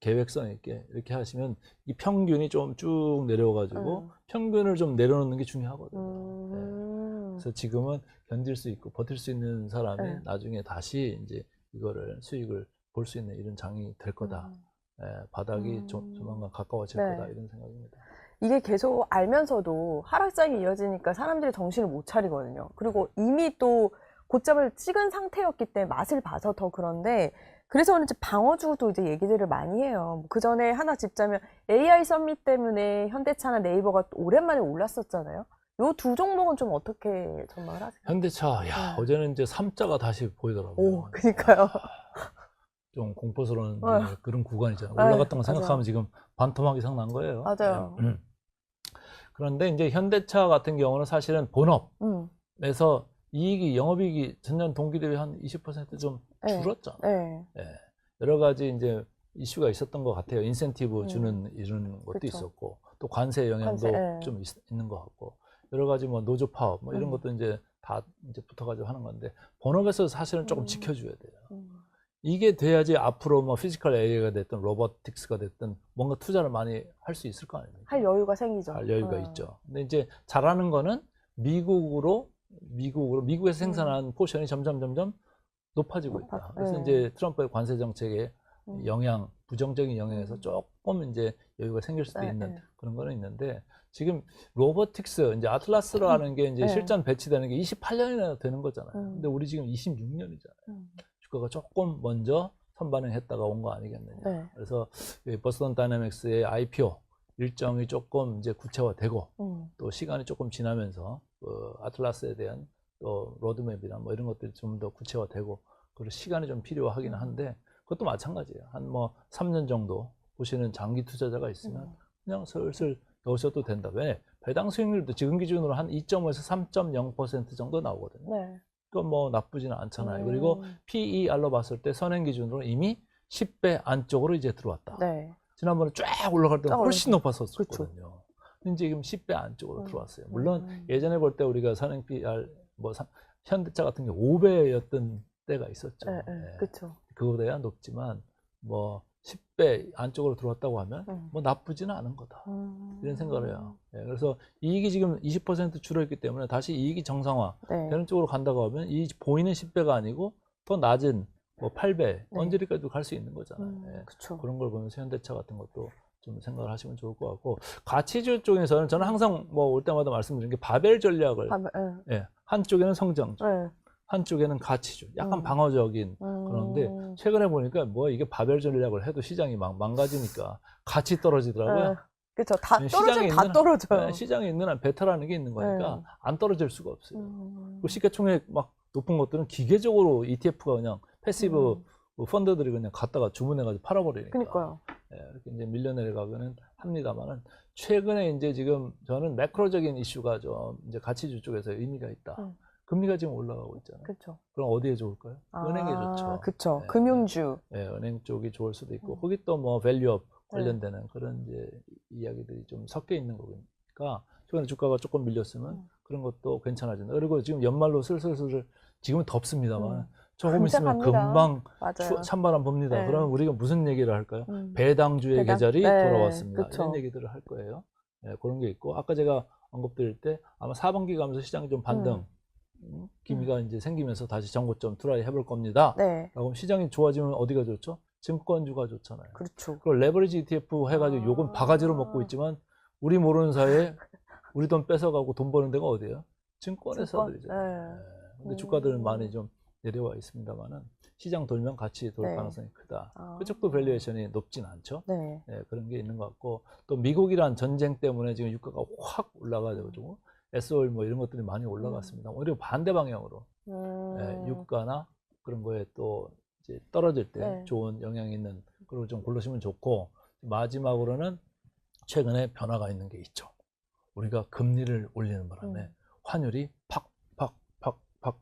계획성 있게 이렇게 하시면 이 평균이 좀 쭉 내려와가지고 평균을 좀 내려놓는 게 중요하거든요. 네. 그래서 지금은 견딜 수 있고 버틸 수 있는 사람이 나중에 다시 이제 이거를 수익을 볼 수 있는 이런 장이 될 거다. 바닥이 조만간 가까워질 거다 이런 생각입니다. 이게 계속 알면서도 하락장이 이어지니까 사람들이 정신을 못 차리거든요. 그리고 이미 또 고점을 찍은 상태였기 때문에 맛을 봐서 더 그런데 그래서 그런지 방어주도 이제 얘기들을 많이 해요. 그 전에 하나 짚자면 AI 썸밋 때문에 현대차나 네이버가 오랜만에 올랐었잖아요. 요 두 종목은 좀 어떻게 전망을 하세요? 현대차, 어제는 이제 3자가 다시 보이더라고요. 오, 그니까요. 좀 공포스러운 그런 구간이잖아요. 올라갔던 거 생각하면 맞아요. 지금 반토막 이상 난 거예요. 맞아요. 그런데 이제 현대차 같은 경우는 사실은 본업에서 이익이, 영업이익이 전년 동기 대비 한 20%좀 줄었잖아요. 여러 가지 이제 이슈가 있었던 것 같아요. 인센티브 주는 이런 것도 그쵸. 있었고, 또 관세 영향도 좀 있는 것 같고, 여러 가지 뭐 노조 파업 뭐 이런 것도 이제 다 이제 붙어가지고 하는 건데, 본업에서 사실은 조금 지켜줘야 돼요. 이게 돼야지 앞으로 뭐 피지컬 AI가 됐든 로보틱스가 됐든 뭔가 투자를 많이 할 수 있을 거 아닙니까? 할 여유가 생기죠. 할 여유가 있죠. 근데 이제 잘하는 거는 미국에서 생산한 포션이 점점 높아지고 있다. 그래서 이제 트럼프의 관세 정책에 영향, 부정적인 영향에서 조금 이제 여유가 생길 수도 있는 그런 거는 있는데, 지금 로보틱스, 이제 아틀라스라는 게 이제 실전 배치되는 게 28년이나 되는 거잖아요. 근데 우리 지금 26년이잖아요. 주가가 조금 먼저 선반영했다가 온 거 아니겠느냐. 그래서 버스턴 다이내믹스의 IPO 일정이 조금 이제 구체화되고 또 시간이 조금 지나면서 아틀라스에 대한 또 로드맵이나 뭐 이런 것들이 좀 더 구체화되고 그리고 시간이 좀 필요하긴 한데, 그것도 마찬가지예요. 한 뭐 3년 정도 보시는 장기 투자자가 있으면 그냥 슬슬 넣으셔도 된다. 왜? 배당 수익률도 지금 기준으로 한 2.5에서 3.0% 정도 나오거든요. 그건 뭐 나쁘지는 않잖아요. 그리고 PER로 봤을 때 선행 기준으로 이미 10배 안쪽으로 이제 들어왔다. 지난번에 쫙 올라갈 때는 훨씬 높았었거든요. 근데 지금 10배 안쪽으로 들어왔어요. 물론 예전에 볼 때 우리가 선행 PER 뭐 현대차 같은 게 5배였던 때가 있었죠. 그렇죠. 그거보다 높지만 뭐 10배 안쪽으로 들어왔다고 하면 뭐 나쁘지는 않은 거다. 이런 생각을 해요. 그래서 이익이 지금 20% 줄어있기 때문에 다시 이익이 정상화 되는 쪽으로 간다고 하면 이 보이는 10배가 아니고 더 낮은 뭐 8배 언제까지도 갈 수 있는 거잖아요. 그런 걸 보면서 현대차 같은 것도 좀 생각을 하시면 좋을 것 같고, 가치주 쪽에서는 저는 항상 뭐 올 때마다 말씀드린 게 바벨 전략을 한쪽에는 성장주, 한쪽에는 가치주, 약간 방어적인 그런데 최근에 보니까 뭐 이게 바벨 전략을 해도 시장이 막 망가지니까 같이 떨어지더라고요. 그렇죠. 다 떨어지면 다 떨어져요. 시장에 있는 한 베타라는 게 있는 거니까 안 떨어질 수가 없어요. 그 시가총액 막 높은 것들은 기계적으로 ETF가 그냥 패시브 펀드들이 그냥 갖다가 주문해가지고 팔아버리니까. 그러니까요. 이렇게 이제 밀려내려가기는 합니다만은, 최근에 이제 지금 저는 매크로적인 이슈가 좀 이제 가치주 쪽에서 의미가 있다. 금리가 지금 올라가고 있잖아요. 그렇죠. 그럼 어디에 좋을까요? 은행에 좋죠. 그렇죠. 금융주. 은행 쪽이 좋을 수도 있고, 거기 또 뭐 밸류업 관련되는 그런 이제 이야기들이 좀 섞여 있는 거니까 최근에 주가가 조금 밀렸으면 그런 것도 괜찮아진다. 그리고 지금 연말로 슬슬 지금은 덥습니다만 조금 있으면 금방 금방 맞아요. 찬바람 봅니다. 네. 그러면 우리가 무슨 얘기를 할까요? 배당주의 계절이 네, 돌아왔습니다. 그쵸. 이런 얘기들을 할 거예요. 네, 그런 게 있고 아까 제가 언급드릴 때 아마 4분기 가면서 시장이 좀 반등 기미가 이제 생기면서 다시 정고점 트라이 해볼 겁니다. 네. 그럼 시장이 좋아지면 어디가 좋죠? 증권주가 좋잖아요. 그렇죠. 그걸 레버리지 ETF 해가지고 요건 바가지로 먹고 있지만 우리 모르는 사이에 우리 돈 뺏어가고 돈 버는 데가 어디예요? 증권회사들이잖아요. 네. 근데 주가들은 많이 좀 내려와 있습니다만은 시장 돌면 같이 돌 네. 가능성이 크다. 그쪽도 밸류에이션이 높진 않죠. 네. 네, 그런 게 있는 것 같고 또 미국이란 전쟁 때문에 지금 유가가 확 올라가가지고 SOL 뭐 이런 것들이 많이 올라갔습니다. 오히려 반대 방향으로 유가나 그런 거에 또 이제 떨어질 때 네. 좋은 영향이 있는 그걸 좀 고르시면 좋고 마지막으로는 최근에 변화가 있는 게 있죠. 우리가 금리를 올리는 바람에 환율이 팍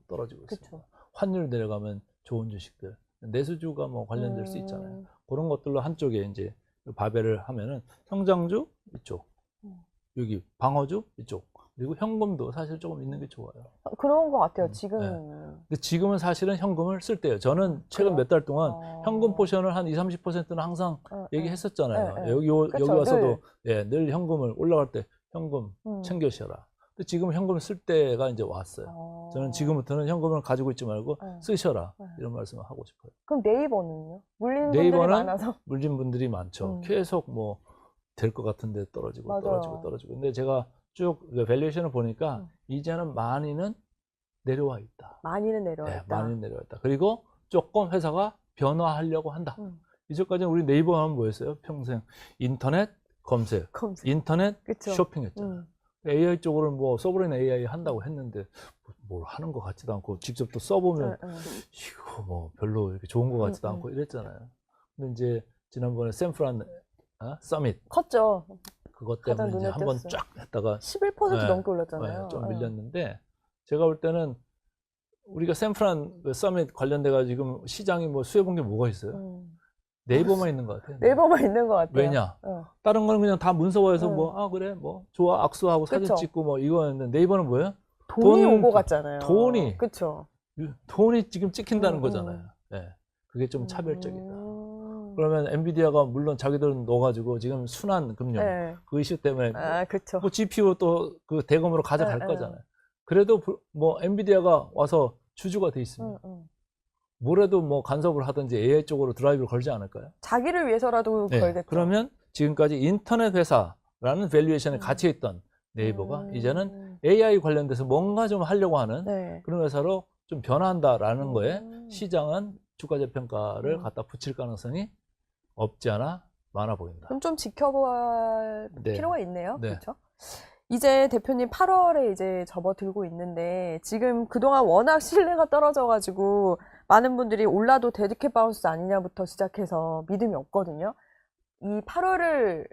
떨어지고 있습니다. 그쵸. 환율 내려가면 좋은 주식들 내수주가 뭐 관련될 수 있잖아요. 그런 것들로 한쪽에 이제 바벨을 하면은 성장주 이쪽, 여기 방어주 이쪽, 그리고 현금도 사실 조금 있는 게 좋아요. 그런 것 같아요. 지금. 네. 근데 지금은 사실은 현금을 쓸 때예요. 저는 최근 몇 달 동안 현금 포션을 한 20-30%는 항상 얘기했었잖아요. 여기 와서도 늘 현금을 올라갈 때 현금 챙겨셔라. 근데 지금 현금을 쓸 때가 이제 왔어요. 저는 지금부터는 현금을 가지고 있지 말고 쓰셔라 이런 말씀을 하고 싶어요. 그럼 네이버는요? 물린 분들이 네이버는 많아서. 물린 분들이 많죠. 계속 뭐 될 것 같은데 떨어지고 맞아요. 떨어지고. 근데 제가 쭉 밸류에이션을 보니까 이제는 많이는 내려와 있다. 많이는 내려와 네, 있다. 많이는 내려와 있다. 그리고 조금 회사가 변화하려고 한다. 이제까지는 우리 네이버 하면 뭐였어요? 평생 인터넷 검색. 인터넷 그쵸. 쇼핑했잖아요. AI 쪽으로는 뭐 서브레인 AI 한다고 했는데 뭘 하는 것 같지도 않고 직접 또 써보면 이거 뭐 별로 이렇게 좋은 것 같지도 않고 이랬잖아요. 근데 이제 지난번에 샌프란 서밋 컸죠. 그것 때문에 이제 한번 쫙 했다가 11% 넘게 올랐잖아요. 좀 밀렸는데 제가 볼 때는 우리가 샌프란 서밋 관련돼가 지금 시장이 뭐 수혜본 게 뭐가 있어요? 네이버만 있는 것 같아요. 네이버만 있는 것 같아요. 왜냐? 다른 거는 그냥 다 문서화해서 뭐 그래 뭐 좋아 악수하고 사진 그쵸. 찍고 뭐 이거였는데 네이버는 뭐예요? 돈이 오고 갔잖아요. 돈이 그쵸. 돈이 지금 찍힌다는 거잖아요. 네. 그게 좀 차별적이다. 그러면 엔비디아가 물론 자기들은 넣어가지고 지금 순환 금융 그 이슈 때문에 그쵸. 뭐 GPU 또 그 대금으로 가져갈 거잖아요. 그래도 뭐 엔비디아가 와서 주주가 돼 있습니다. 뭐래도 뭐 간섭을 하든지 AI 쪽으로 드라이브를 걸지 않을까요? 자기를 위해서라도 걸겠죠. 그러면 지금까지 인터넷 회사라는 밸류에이션에 같이 있던 네이버가 이제는 AI 관련돼서 뭔가 좀 하려고 하는 그런 회사로 좀 변화한다라는 거에 시장은 주가 재평가를 갖다 붙일 가능성이 없지 않아 많아 보인다. 그럼 좀 지켜볼 필요가 있네요. 그렇죠? 이제 대표님 8월에 이제 접어들고 있는데 지금 그동안 워낙 신뢰가 떨어져가지고 많은 분들이 올라도 데드캣 바운스 아니냐부터 시작해서 믿음이 없거든요. 이 8월을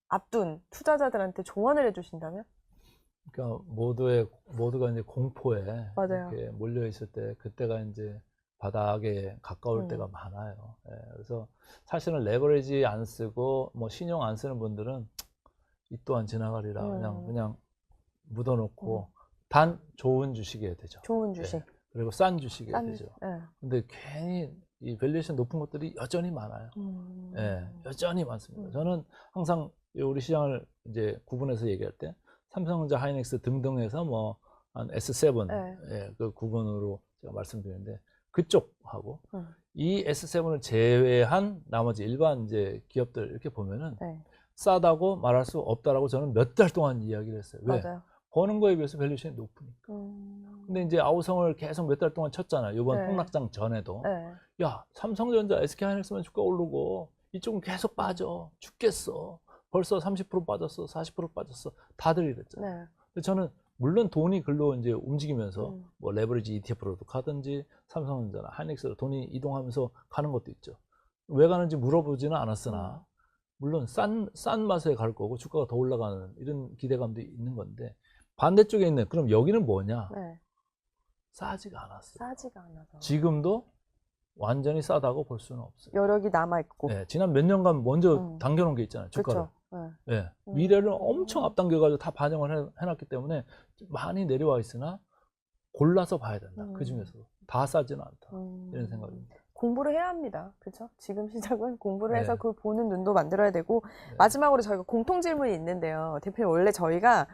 앞둔 투자자들한테 조언을 해주신다면? 그러니까 모두가 이제 공포에 맞아요. 이렇게 몰려 있을 때 그때가 이제 바닥에 가까울 때가 많아요. 그래서 사실은 레버리지 안 쓰고 뭐 신용 안 쓰는 분들은 이 또한 지나가리라 그냥 묻어놓고 단 좋은 주식이어야 되죠. 좋은 주식. 그리고 싼 주식이어야 되죠. 근데 괜히 이 밸류에이션 높은 것들이 여전히 많아요. 여전히 많습니다. 저는 항상 우리 시장을 이제 구분해서 얘기할 때 삼성전자, 하이닉스 등등해서 뭐 한 S7 그 구분으로 제가 말씀드리는데 그쪽하고 이 S7을 제외한 나머지 일반 이제 기업들 이렇게 보면은 싸다고 말할 수 없다라고 저는 몇 달 동안 이야기를 했어요. 왜? 맞아요. 버는 거에 비해서 밸류에이션이 높으니까. 근데 이제 아우성을 계속 몇 달 동안 쳤잖아요. 이번 폭락장 전에도. 야, 삼성전자, SK하이닉스만 주가 오르고 이쪽은 계속 빠져. 죽겠어. 벌써 30% 빠졌어. 40% 빠졌어. 다들 이랬잖아요. 근데 저는 물론 돈이 글로 이제 움직이면서 뭐 레버리지 ETF로도 가든지 삼성전자나 하이닉스로 돈이 이동하면서 가는 것도 있죠. 왜 가는지 물어보지는 않았으나 물론 싼 맛에 갈 거고 주가가 더 올라가는 이런 기대감도 있는 건데 반대쪽에 있는 그럼 여기는 뭐냐? 싸지가 않았어요. 싸지가 않아서. 지금도 완전히 싸다고 볼 수는 없어요. 여력이 남아있고. 네, 지난 몇 년간 먼저 당겨놓은 게 있잖아요. 주가를. 그렇죠. 네, 미래를 엄청 앞당겨가지고 다 반영을 해놨기 때문에 많이 내려와 있으나 골라서 봐야 된다. 그 중에서도 다 싸지는 않다. 이런 생각입니다. 공부를 해야 합니다. 그렇죠? 지금 시작은 공부를 해서 네. 그 보는 눈도 만들어야 되고 네. 마지막으로 저희가 공통 질문이 있는데요. 대표님 원래 제가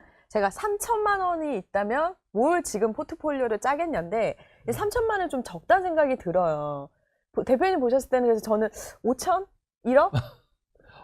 3천만 원이 있다면 뭘 지금 포트폴리오를 짜겠냐인데 3천만 원은 좀 적다는 생각이 들어요. 대표님 보셨을 때는 그래서 저는 5천? 1억?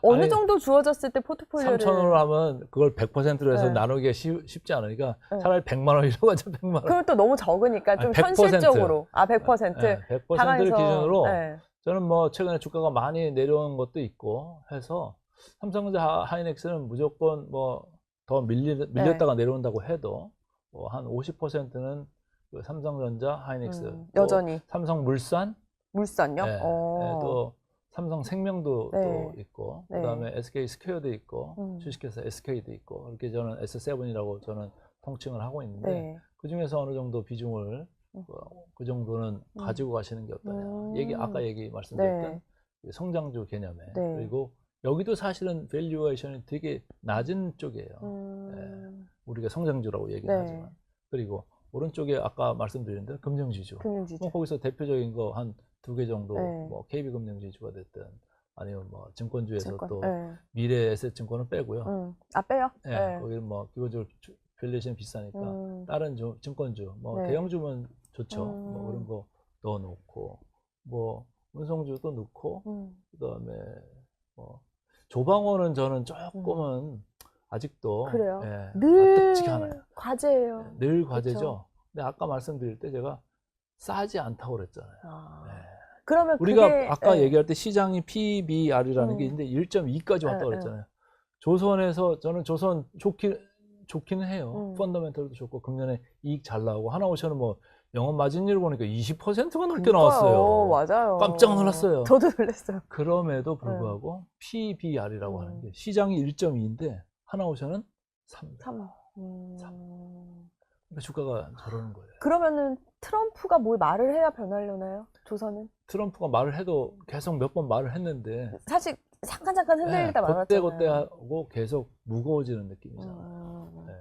어느 아니, 정도 주어졌을 때 포트폴리오를 3,000원으로 하면 그걸 100%로 해서 네. 나누기가 쉽지 않으니까 네. 차라리 100만 원이라고 하죠. 100만 원. 그러면 또 너무 적으니까 좀 100%. 현실적으로 100%? 네, 100%를 당황해서, 기준으로 네. 저는 뭐 최근에 주가가 많이 내려온 것도 있고 해서 삼성전자 하이닉스는 무조건 뭐 더 밀렸다가 내려온다고 해도 뭐 한 50%는 그 삼성전자 하이닉스 또 여전히 삼성물산 물산요? 네, 또 삼성생명도 네. 또 있고 네. 그다음에 SK 스퀘어도 있고 주식회사 SK도 있고 이렇게 저는 S7이라고 저는 통칭을 하고 있는데 네. 그 중에서 어느 정도 비중을 그 정도는 가지고 가시는 게 어떠냐. 아까 말씀드렸던 네. 그 성장주 개념에 네. 그리고 여기도 사실은 밸류에이션이 되게 낮은 쪽이에요. 네. 우리가 성장주라고 얘기를 네. 하지만 그리고 오른쪽에 아까 말씀드린 대로 금융지주. 금융지주. 뭐 거기서 대표적인 거 한 2개 정도 네. 뭐 KB금융지주가 됐든 아니면 뭐 증권주에서 증권. 또 네. 미래에셋증권은 빼고요. 빼요? 네. 네. 거기는 뭐 기본적으로 밸류에이션이 비싸니까 다른 증권주 뭐 네. 대형주면 좋죠. 뭐 그런 거 넣어놓고 뭐 운송주도 넣고 그다음에 뭐 조방호는 저는 조금은 아직도 그래요. 예, 늘 아뜩지가 않아요. 과제예요. 늘 과제죠. 그쵸. 근데 아까 말씀드릴 때 제가 싸지 않다고 그랬잖아요. 네. 그러면 우리가 그게, 아까 네. 얘기할 때 시장이 PBR이라는 게 있는데 1.2까지 왔다고 그랬잖아요. 조선에서 저는 조선 좋기는 해요. 펀더멘털도 좋고 금년에 이익 잘 나오고 하나오션은 뭐 영업 마진율 보니까 20%가 넘게 나왔어요. 맞아요. 깜짝 놀랐어요. 저도 놀랐어요. 그럼에도 불구하고 PBR이라고 하는 게 시장이 1.2인데 하나오션은 3. 그러니까 주가가 저러는 거예요. 그러면은 트럼프가 뭘 말을 해야 변하려나요? 조선은? 트럼프가 말을 해도 계속 몇 번 말을 했는데 사실 잠깐 흔들리다 말았잖아요. 그때 하고 계속 무거워지는 느낌이잖아요. 네.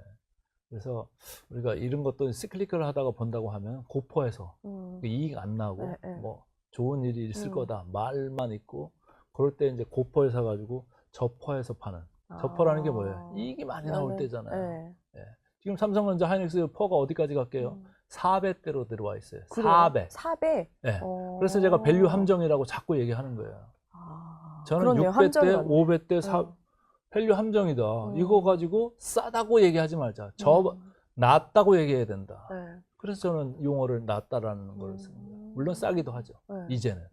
그래서 우리가 이런 것도 시클리컬 하다가 본다고 하면 고퍼에서 이익 안 나고 뭐 좋은 일이 있을 거다 말만 있고 그럴 때 이제 고퍼에서 가지고 저퍼에서 파는 저퍼라는 게 뭐예요? 이익이 많이 나올 때잖아요. 네. 지금 삼성전자 하이닉스 퍼가 어디까지 갈게요? 4배대로 들어와 있어요. 그래요? 4배. 4배? 네. 그래서 제가 밸류 함정이라고 자꾸 얘기하는 거예요. 저는 그러네요. 6배 대, 5배 대, 밸류 함정이다. 이거 가지고 싸다고 얘기하지 말자. 낮다고 얘기해야 된다. 그래서 저는 용어를 낮다라는 걸 씁니다. 물론 싸기도 하죠. 이제는.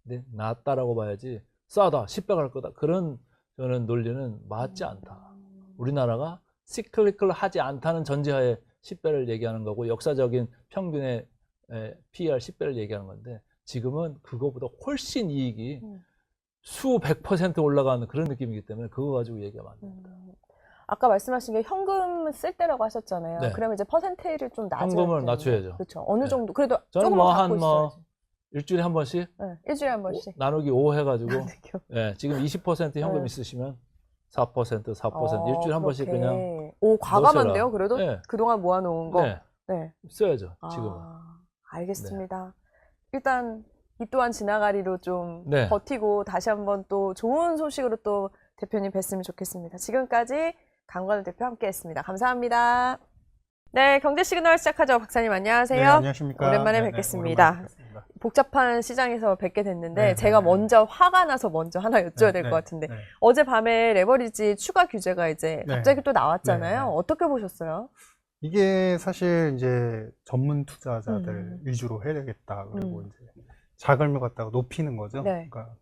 근데 낮다라고 봐야지 싸다, 10배 갈 거다. 그런 저는 논리는 맞지 않다. 우리나라가 시클리컬 하지 않다는 전제하에 10배를 얘기하는 거고 역사적인 평균의 PER 10배를 얘기하는 건데 지금은 그거보다 훨씬 이익이 수백 % 올라가는 그런 느낌이기 때문에 그거 가지고 얘기하면 안 됩니다. 아까 말씀하신 게 현금 쓸 때라고 하셨잖아요. 네. 그러면 이제 퍼센테이를 좀 낮아야 현금을 낮춰야죠. 그렇죠. 어느 네. 정도 그래도 저는 조금은 뭐 갖고 한 있어야지. 일주일에 한 번씩 일주일에 한 번씩 나누기 5 해가지고 나누기 예, 지금 20% 현금 있으시면 4% 일주일에 한 번씩 그렇게. 그냥 오 과감한데요. 넣으셔라. 그래도 네. 그동안 모아놓은 거. 네, 써야죠. 지금은. 알겠습니다. 일단 이 또한 지나가리로 좀 네. 버티고 다시 한번 또 좋은 소식으로 또 대표님 뵀으면 좋겠습니다. 지금까지 강관우 대표 함께했습니다. 감사합니다. 네, 경제 시그널 시작하죠. 박사님 안녕하세요. 네, 안녕하십니까. 오랜만에 네, 뵙겠습니다. 오랜만에 뵙겠습니다. 복잡한 시장에서 뵙게 됐는데 네, 제가 네, 먼저 화가 나서 먼저 하나 여쭤야 될 네, 것 같은데 네. 어젯밤에 레버리지 추가 규제가 이제 네. 갑자기 또 나왔잖아요. 네, 네. 어떻게 보셨어요? 이게 사실 이제 전문 투자자들 위주로 해야 되겠다. 그리고 이제 자금을 갖다가 높이는 거죠. 네. 그러니까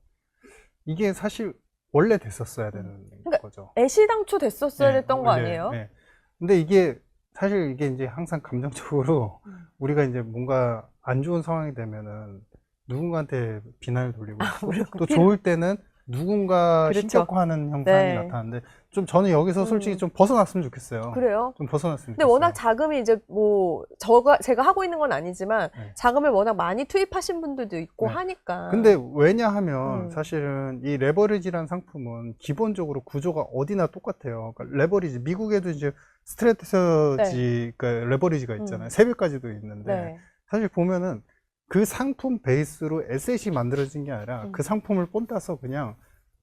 이게 사실 원래 됐었어야 되는 그러니까 거죠. 애시당초 됐었어야 네, 됐던 거 원래, 아니에요? 네. 근데 이게 사실 이게 이제 항상 감정적으로 우리가 이제 뭔가 안 좋은 상황이 되면은 누군가한테 비난을 돌리고 싶고 또 좋을 때는 누군가 그렇죠. 신격화하는 형상이 네. 나타나는데 좀 저는 여기서 솔직히 좀 벗어났으면 좋겠어요. 그래요? 좀 벗어났으면 근데 좋겠어요. 워낙 자금이 이제 뭐 제가 하고 있는 건 아니지만 네. 자금을 워낙 많이 투입하신 분들도 있고 네. 하니까. 근데 왜냐하면 음. 사실은 이 레버리지라는 상품은 기본적으로 구조가 어디나 똑같아요. 그러니까 레버리지 미국에도 이제 스트레터지 그러니까 레버리지가 있잖아요. 3배까지도 있는데 네. 사실 보면은 그 상품 베이스로 에셋이 만들어진 게 아니라 음. 그 상품을 본따서 그냥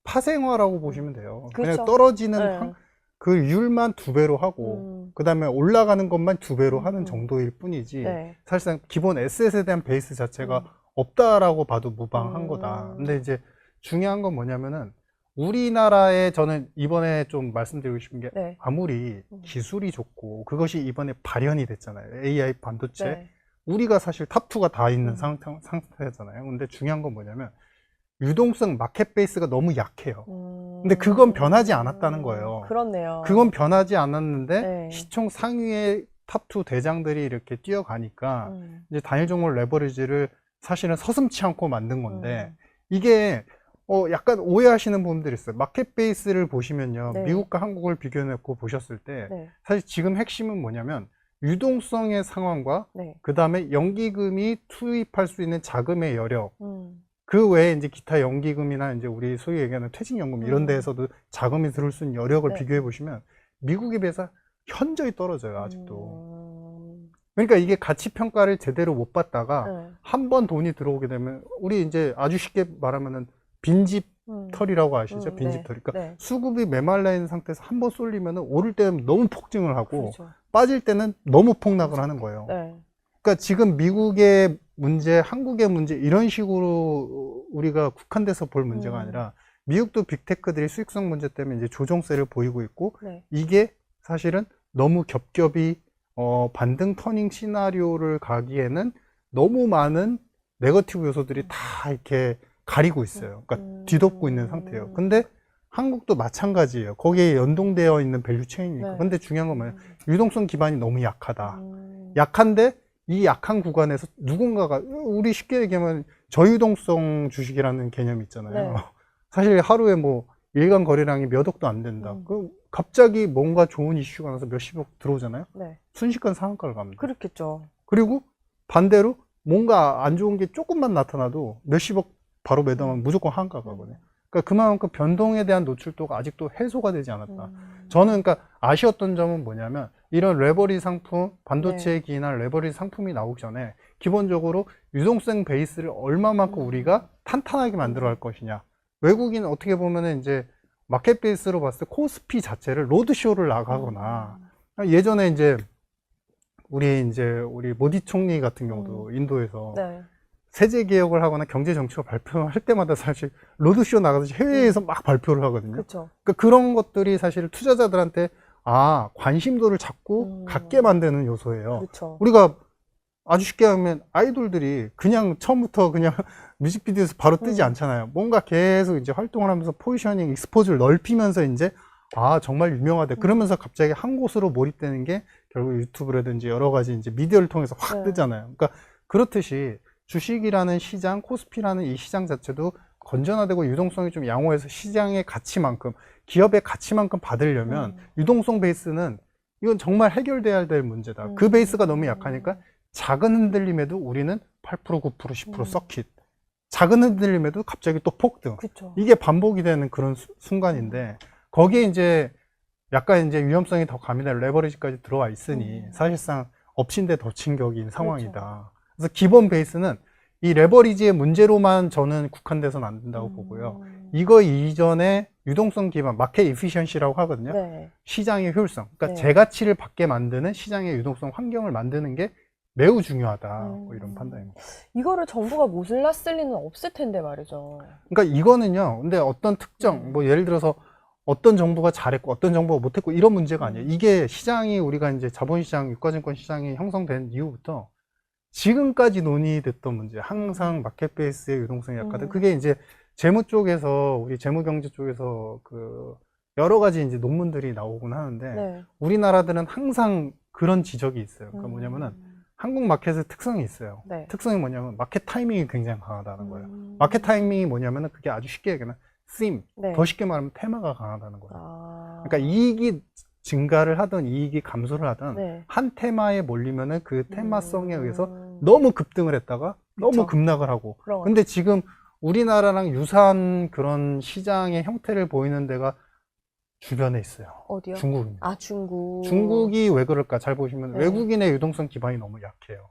파생화라고 보시면 돼요. 그렇죠. 그냥 떨어지는 네. 그 율만 2배로 하고 그 다음에 올라가는 것만 2배로 하는 정도일 뿐이지 네. 사실상 기본 에셋에 대한 베이스 자체가 음. 없다라고 봐도 무방한 거다. 근데 이제 중요한 건 뭐냐면은 우리나라에 저는 이번에 좀 말씀드리고 싶은 게 네. 아무리 기술이 좋고 그것이 이번에 발현이 됐잖아요. AI 반도체. 네. 우리가 사실 탑2가 다 있는 상태잖아요. 근데 중요한 건 뭐냐면 유동성 마켓 베이스가 너무 약해요. 근데 그건 변하지 않았다는 거예요. 그렇네요. 그건 변하지 않았는데 네. 시총 상위의 탑2 대장들이 이렇게 뛰어가니까 이제 단일 종목 레버리지를 사실은 서슴치 않고 만든 건데 이게 약간 오해하시는 분들이 있어요. 마켓 베이스를 보시면요. 네. 미국과 한국을 비교해놓고 보셨을 때 네. 사실 지금 핵심은 뭐냐면 유동성의 상황과 네. 그 다음에 연기금이 투입할 수 있는 자금의 여력 그 외에 이제 기타 연기금이나 이제 우리 소위 얘기하는 퇴직연금 이런 데에서도 자금이 들을 수 있는 여력을 네. 비교해 보시면 미국에 비해서 현저히 떨어져요, 아직도. 그러니까 이게 가치 평가를 제대로 못 받다가 네. 한 번 돈이 들어오게 되면 우리 이제 아주 쉽게 말하면은 빈집털이라고 아시죠? 빈집털. 그러니까 네. 수급이 메말라 있는 상태에서 한 번 쏠리면은 오를 때는 너무 폭증을 하고 그렇죠. 빠질 때는 너무 폭락을 하는 거예요. 네. 그러니까 지금 미국의 문제, 한국의 문제 이런 식으로 우리가 국한돼서 볼 문제가 아니라 미국도 빅테크들이 수익성 문제 때문에 이제 조정세를 보이고 있고 네. 이게 사실은 너무 겹겹이 반등 터닝 시나리오를 가기에는 너무 많은 네거티브 요소들이 다 이렇게 가리고 있어요. 그러니까 뒤덮고 있는 상태예요. 근데 한국도 마찬가지예요. 거기에 연동되어 있는 밸류 체인이니까. 네. 근데 중요한 건 뭐예요? 유동성 기반이 너무 약하다. 약한데 이 약한 구간에서 누군가가 우리 쉽게 얘기하면 저유동성 주식이라는 개념이 있잖아요. 네. 사실 하루에 뭐 일간 거래량이 몇 억도 안 된다. 그럼 갑자기 뭔가 좋은 이슈가 나서 몇십억 들어오잖아요. 네. 순식간 상한가를 갑니다. 그렇겠죠. 그리고 반대로 뭔가 안 좋은 게 조금만 나타나도 몇십억 바로 매도하면 무조건 한가 가거든요. 그러니까 그만큼 변동에 대한 노출도가 아직도 해소가 되지 않았다. 저는 그러니까 아쉬웠던 점은 뭐냐면 이런 레버리 상품, 반도체에 기인한 레버리 상품이 나오기 전에 기본적으로 유동성 베이스를 얼마만큼 우리가 탄탄하게 만들어 갈 것이냐. 외국인 어떻게 보면은 이제 마켓 베이스로 봤을 때 코스피 자체를 로드쇼를 나가거나 예전에 이제 우리 모디 총리 같은 경우도 인도에서 네. 세제 개혁을 하거나 경제 정책을 발표할 때마다 사실 로드쇼 나가서 해외에서 막 발표를 하거든요. 그렇죠. 그러니까 그런 것들이 사실 투자자들한테 관심도를 자꾸 갖게 만드는 요소예요. 그렇죠. 우리가 아주 쉽게 하면 아이돌들이 그냥 처음부터 그냥 뮤직비디오에서 바로 뜨지 않잖아요. 뭔가 계속 이제 활동을 하면서 포지셔닝, 익스포즈를 넓히면서 이제 정말 유명하대. 그러면서 갑자기 한 곳으로 몰입되는 게 결국 유튜브라든지 여러 가지 이제 미디어를 통해서 확 뜨잖아요. 그러니까 그렇듯이 주식이라는 시장, 코스피라는 이 시장 자체도 건전화되고 유동성이 좀 양호해서 시장의 가치만큼, 기업의 가치만큼 받으려면 유동성 베이스는 이건 정말 해결돼야 될 문제다. 그 베이스가 너무 약하니까 작은 흔들림에도 우리는 8%, 9%, 10% 서킷. 작은 흔들림에도 갑자기 또 폭등. 그렇죠. 이게 반복이 되는 그런 순간인데 거기에 이제 약간 이제 위험성이 더 가미된 레버리지까지 들어와 있으니 사실상 엎친데 덮친 격인 상황이다. 그래서 기본 베이스는 이 레버리지의 문제로만 저는 국한돼서는 안 된다고 보고요. 이거 이전에 유동성 기반, 마켓 이피션시라고 하거든요. 네. 시장의 효율성, 그러니까 네. 재가치를 받게 만드는 시장의 유동성 환경을 만드는 게 매우 중요하다. 뭐 이런 판단입니다. 이거를 정부가 모질랐을 리는 없을 텐데 말이죠. 그러니까 이거는요. 근데 어떤 특정, 뭐 예를 들어서 어떤 정부가 잘했고 어떤 정부가 못했고 이런 문제가 아니에요. 이게 시장이 우리가 이제 자본시장, 유가증권 시장이 형성된 이후부터 지금까지 논의됐던 문제, 항상 마켓 베이스의 유동성이 약하다. 그게 이제 재무 쪽에서, 우리 재무경제 쪽에서 그 여러 가지 이제 논문들이 나오곤 하는데 네. 우리나라들은 항상 그런 지적이 있어요. 그러니까 뭐냐면은 한국 마켓의 특성이 있어요. 네. 특성이 뭐냐면 마켓 타이밍이 굉장히 강하다는 거예요. 마켓 타이밍이 뭐냐면은 그게 아주 쉽게 얘기하면 theme, 네. 더 쉽게 말하면 테마가 강하다는 거예요. 아. 그러니까 이익이 증가를 하든 이익이 감소를 하든 네. 한 테마에 몰리면은 그 테마성에 의해서 음. 너무 급등을 했다가 너무 그쵸. 급락을 하고. 그런 것 근데 지금 우리나라랑 유사한 그런 시장의 형태를 보이는 데가 주변에 있어요. 어디요? 중국입니다. 아, 중국. 중국이 왜 그럴까? 잘 보시면 네. 외국인의 유동성 기반이 너무 약해요.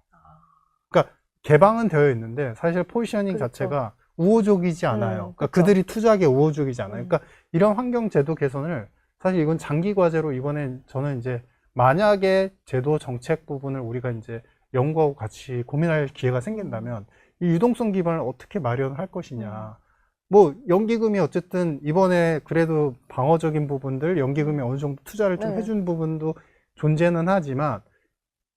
그러니까 개방은 되어 있는데 사실 포지셔닝 그렇죠. 자체가 우호적이지 않아요. 그러니까 그쵸. 그들이 투자하기에 우호적이지 않아요. 음. 그러니까 이런 환경 제도 개선을 사실 이건 장기 과제로 이번에 저는 이제 만약에 제도 정책 부분을 우리가 이제 연구하고 같이 고민할 기회가 생긴다면 이 유동성 기반을 어떻게 마련을 할 것이냐. 뭐 연기금이 어쨌든 이번에 그래도 방어적인 부분들 연기금이 어느 정도 투자를 좀 네. 해준 부분도 존재는 하지만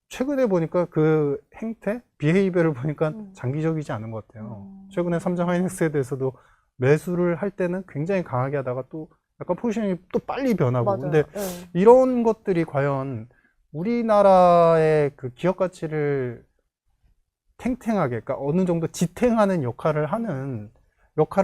최근에 보니까 그 행태, 비헤이비어를 보니까 장기적이지 않은 것 같아요. 최근에 삼성 하이닉스에 대해서도 매수를 할 때는 굉장히 강하게 하다가 또 약간 포지션이 또 빨리 변하고. 맞아요. 근데 네. 이런 것들이 과연 우리나라의 그 기업 가치를 탱탱하게, 그러니까 어느 정도 지탱하는 역할을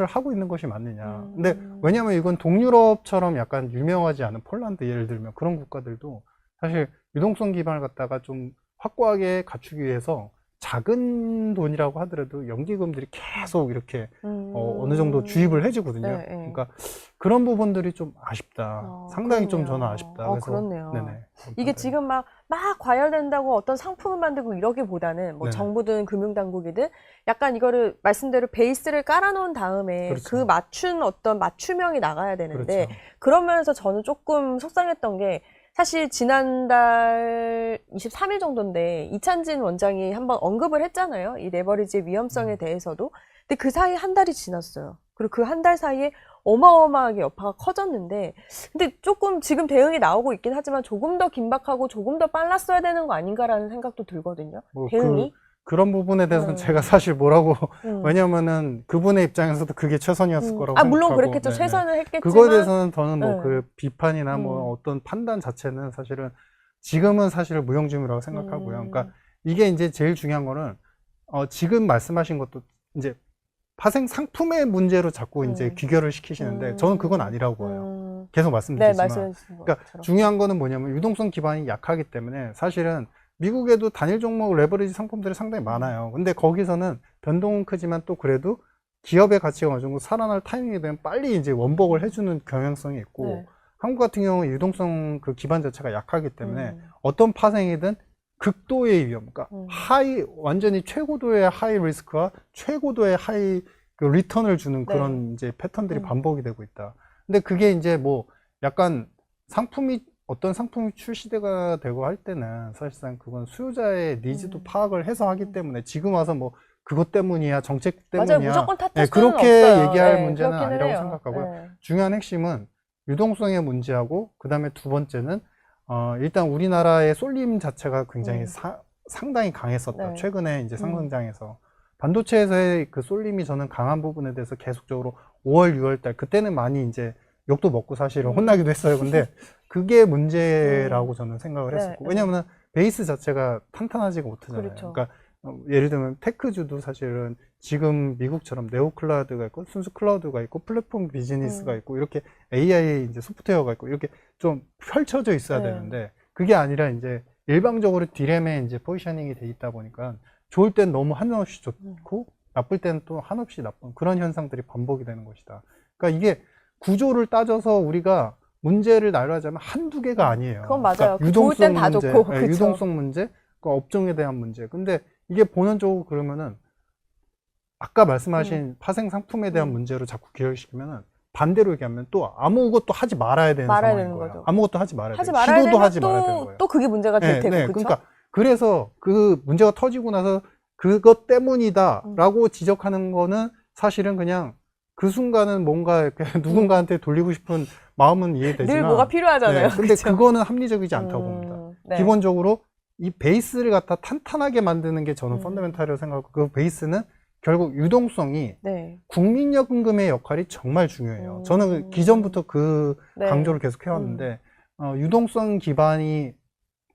하고 있는 것이 맞느냐. 근데 왜냐면 이건 동유럽처럼 약간 유명하지 않은 폴란드 예를 들면 그런 국가들도 사실 유동성 기반을 갖다가 좀 확고하게 갖추기 위해서 작은 돈이라고 하더라도 연기금들이 계속 이렇게 어느 정도 주입을 해주거든요. 네, 네. 그러니까 그런 부분들이 좀 아쉽다. 상당히 좀 그렇네요. 저는 아쉽다. 그렇네요. 네네. 이게 지금 막 과열된다고 어떤 상품을 만들고 이러기보다는 뭐 네네. 정부든 금융당국이든 약간 이거를 말씀대로 베이스를 깔아놓은 다음에 그렇죠. 그 맞춘 어떤 맞춤형이 나가야 되는데 그렇죠. 그러면서 저는 조금 속상했던 게 사실 지난달 23일 정도인데 이찬진 원장이 한번 언급을 했잖아요. 이 레버리지의 위험성에 대해서도. 근데 그 사이에 한 달이 지났어요. 그리고 그 한 달 사이에 어마어마하게 여파가 커졌는데 근데 조금 지금 대응이 나오고 있긴 하지만 조금 더 긴박하고 조금 더 빨랐어야 되는 거 아닌가라는 생각도 들거든요. 뭐 대응이. 그런 부분에 대해서는 제가 사실 뭐라고 음. 왜냐면은 그분의 입장에서도 그게 최선이었을 거라고 아, 물론 생각하고. 그랬겠죠. 네네. 최선을 했겠지만. 그거에 대해서는 저는 뭐 네. 그 비판이나 뭐 어떤 판단 자체는 사실은 지금은 사실 무용지물이라고 생각하고요. 그러니까 이게 이제 제일 중요한 거는 지금 말씀하신 것도 이제 파생 상품의 문제로 자꾸 이제 귀결을 시키시는데 저는 그건 아니라고 봐요. 계속 네, 말씀드리지만. 말씀해주신 그러니까 것처럼. 중요한 거는 뭐냐면 유동성 기반이 약하기 때문에 사실은 미국에도 단일 종목 레버리지 상품들이 상당히 많아요. 근데 거기서는 변동은 크지만 또 그래도 기업의 가치가 어느 정도 살아날 타이밍이 되면 빨리 이제 원복을 해주는 경향성이 있고 네. 한국 같은 경우는 유동성 그 기반 자체가 약하기 때문에 어떤 파생이든 극도의 위험, 그러니까 완전히 최고도의 하이 리스크와 최고도의 하이 그 리턴을 주는 그런 이제 패턴들이 반복이 되고 있다. 근데 그게 이제 뭐 약간 어떤 상품이 출시가 되고 할 때는 사실상 그건 수요자의 니즈도 파악을 해서 하기 때문에 지금 와서 뭐 그것 때문이야, 정책 때문이야. 맞아요. 무조건 탓할 네, 수는 그렇게 없어요. 얘기할 네, 문제는 그렇기는 아니라고 해요. 생각하고요. 네. 중요한 핵심은 유동성의 문제하고 그 다음에 두 번째는 일단 우리나라의 쏠림 자체가 굉장히 상당히 강했었다. 네. 최근에 이제 상승장에서 반도체에서의 그 쏠림이 저는 강한 부분에 대해서 계속적으로 5월, 6월 달 그때는 많이 이제 욕도 먹고 사실은 혼나기도 했어요. 근데 그게 문제라고 저는 생각을 했었고 왜냐하면 베이스 자체가 탄탄하지가 못하잖아요. 그렇죠. 그러니까 예를 들면 테크주도 사실은 지금 미국처럼 네오 클라우드가 있고 순수 클라우드가 있고 플랫폼 비즈니스가 있고 이렇게 AI 이제 소프트웨어가 있고 이렇게 좀 펼쳐져 있어야 되는데 그게 아니라 이제 일방적으로 디램에 이제 포지셔닝이 돼 있다 보니까 좋을 땐 너무 한없이 좋고 나쁠 때는 또 한없이 나쁜 그런 현상들이 반복이 되는 것이다. 그러니까 이게 구조를 따져서 우리가 문제를 나열하자면 한두 개가 아니에요. 그건 맞아요. 그러니까 그 좋을 땐 다 문제, 좋고. 네, 그쵸. 유동성 문제, 그 업종에 대한 문제. 근데 이게 본원적으로 그러면은 아까 말씀하신 파생 상품에 대한 문제로 자꾸 기여시키면은 반대로 얘기하면 또 아무것도 하지 말아야 되는 말아야 상황인 되는 거예요. 거죠. 아무것도 하지 말아야 돼요. 말아야 시도도 되면 하지 말아야 되는 거예요. 또 그게 문제가 될 테고. 그쵸? 그러니까 그래서 그 문제가 터지고 나서 그것 때문이다라고 지적하는 거는 사실은 그냥 그 순간은 뭔가 이렇게 누군가한테 돌리고 싶은 마음은 이해되지만 늘 뭐가 필요하잖아요. 근데 그쵸? 그거는 합리적이지 않다고 봅니다. 네. 기본적으로 이 베이스를 갖다 탄탄하게 만드는 게 저는 펀더멘탈이라고 생각하고 그 베이스는 결국 유동성이 네. 국민연금의 역할이 정말 중요해요. 저는 기존부터 그 네. 강조를 계속 해왔는데 유동성 기반이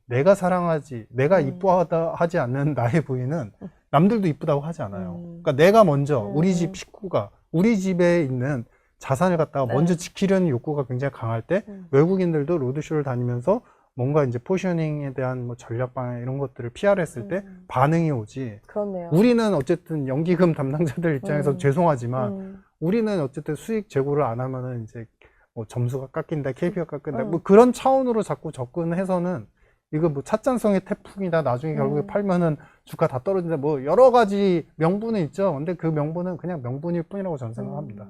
내가 사랑하지, 내가 이뻐하다 하지 않는 나의 부인은 남들도 이쁘다고 하지 않아요. 그러니까 내가 먼저 우리 집 식구가 우리 집에 있는 자산을 갖다가 네. 먼저 지키려는 욕구가 굉장히 강할 때 외국인들도 로드쇼를 다니면서 뭔가 이제 포지셔닝에 대한 뭐 전략 방향 이런 것들을 PR했을 때 반응이 오지. 그렇네요. 우리는 어쨌든 연기금 담당자들 입장에서 죄송하지만 우리는 어쨌든 수익 제고를 안 하면은 이제 뭐 점수가 깎인다, KPI가 깎인다, 뭐 그런 차원으로 자꾸 접근해서는 이거 뭐 찻잔성의 태풍이다, 나중에 결국에 팔면은 주가 다 떨어진다, 뭐 여러 가지 명분은 있죠. 근데 그 명분은 그냥 명분일 뿐이라고 저는 생각합니다.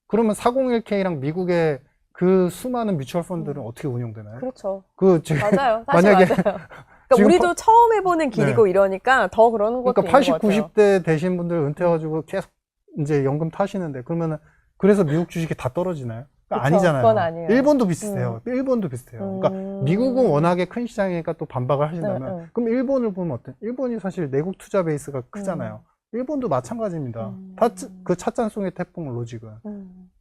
그러면 401K랑 미국의 그 수많은 뮤추얼 펀드는 어떻게 운영되나요? 그렇죠. 그 지금 맞아요. 사실 만약에 맞아요. 그러니까 지금 우리도 처음 해보는 길이고 이러니까 더 그러는 것도 그러니까 있는 80, 것 같아요. 90대 되신 분들 은퇴해가지고 계속 이제 연금 타시는데 그러면은 그래서 미국 주식이 다 떨어지나요? 그러니까 그쵸, 아니잖아요. 그건 아니에요. 일본도 비슷해요. 일본도 비슷해요. 그러니까 미국은 워낙에 큰 시장이니까 또 반박을 하신다면 그럼 일본을 보면 어때? 일본이 사실 내국 투자 베이스가 크잖아요. 일본도 마찬가지입니다. 다 그 찻잔송의 태풍 로직은.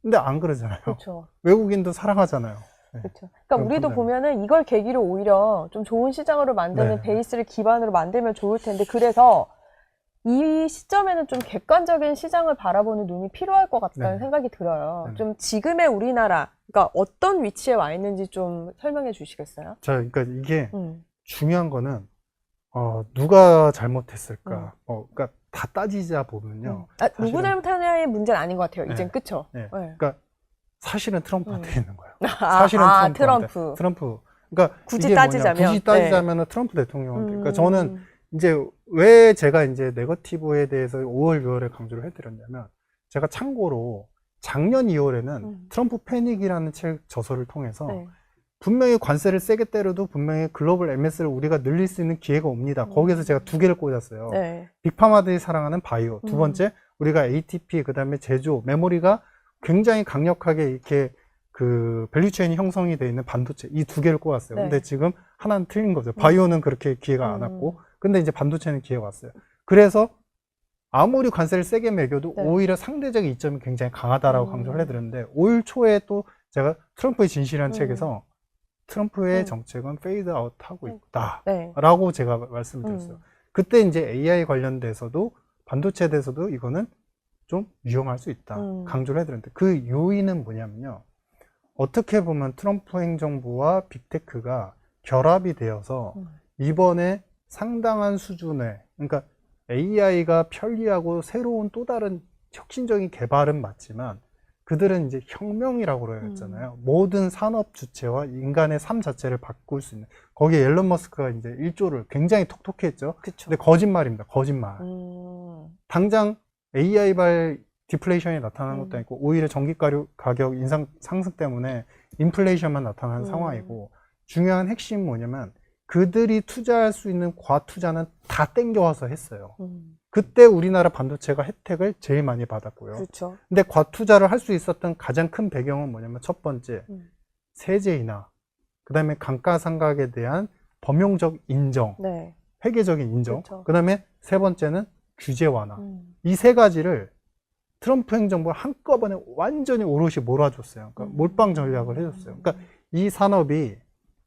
근데 안 그러잖아요. 그렇죠. 외국인도 사랑하잖아요. 네. 그렇죠. 그러니까 우리도 판단이. 보면은 이걸 계기로 오히려 좀 좋은 시장으로 만드는 네. 베이스를 기반으로 만들면 좋을 텐데 그래서 이 시점에는 좀 객관적인 시장을 바라보는 눈이 필요할 것 같다는 네. 생각이 들어요. 네. 좀 지금의 우리나라, 그러니까 어떤 위치에 와 있는지 좀 설명해 주시겠어요? 자, 그러니까 이게 음. 중요한 거는 누가 잘못했을까? 그러니까 다 따지자 보면요. 아, 사실은- 누구 잘못하냐의 문제는 아닌 것 같아요. 네. 이젠 그쵸? 네. 네. 그러니까 사실은 트럼프한테 있는 거예요. 아, 사실은 트럼프. 트럼프. 그러니까 굳이 이게 따지자면. 뭐냐, 굳이 따지자면은 트럼프 대통령한테. 그러니까 음. 저는 이제 왜 제가 이제 네거티브에 대해서 5월, 6월에 강조를 해드렸냐면 제가 참고로 작년 2월에는 트럼프 패닉이라는 책 저서를 통해서 네. 분명히 관세를 세게 때려도 분명히 글로벌 MS를 우리가 늘릴 수 있는 기회가 옵니다. 거기에서 제가 두 개를 꽂았어요. 네. 빅파마들이 사랑하는 바이오. 두 번째, 우리가 ATP, 그 다음에 제조, 메모리가 굉장히 강력하게 이렇게 그 밸류체인이 형성이 되어 있는 반도체. 이 두 개를 꼽았어요. 네. 근데 지금 하나는 틀린 거죠. 바이오는 그렇게 기회가 안 왔고, 근데 이제 반도체는 기회가 왔어요. 그래서 아무리 관세를 세게 매겨도 네. 오히려 상대적인 이점이 굉장히 강하다라고 강조를 해드렸는데, 올 초에 또 제가 트럼프의 진실이라는 책에서 트럼프의 정책은 페이드 아웃 하고 있다. 네. 라고 제가 말씀을 드렸어요. 그때 이제 AI 관련돼서도 반도체에 대해서도 이거는 좀 위험할 수 있다. 강조를 해드렸는데 그 요인은 뭐냐면요. 어떻게 보면 트럼프 행정부와 빅테크가 결합이 되어서 이번에 상당한 수준의, 그러니까 AI가 편리하고 새로운 또 다른 혁신적인 개발은 맞지만 그들은 이제 혁명이라고 그랬잖아요. 모든 산업 주체와 인간의 삶 자체를 바꿀 수 있는. 거기에 앨런 머스크가 이제 1조를 굉장히 톡톡했죠. 그쵸. 근데 거짓말입니다. 거짓말. 당장 AI발 디플레이션이 나타나는 것도 아니고 오히려 전기 가격 인상 상승 때문에 인플레이션만 나타나는 상황이고 중요한 핵심은 뭐냐면 그들이 투자할 수 있는 과투자는 다 땡겨와서 했어요. 그때 우리나라 반도체가 혜택을 제일 많이 받았고요. 그렇죠. 근데 과투자를 할 수 있었던 가장 큰 배경은 뭐냐면 첫 번째, 세제 인하, 그 다음에 감가상각에 대한 범용적 인정, 네. 회계적인 인정, 그렇죠. 그 다음에 세 번째는 규제 완화. 이 세 가지를 트럼프 행정부가 한꺼번에 완전히 오롯이 몰아줬어요. 그러니까 몰빵 전략을 해줬어요. 그러니까 이 산업이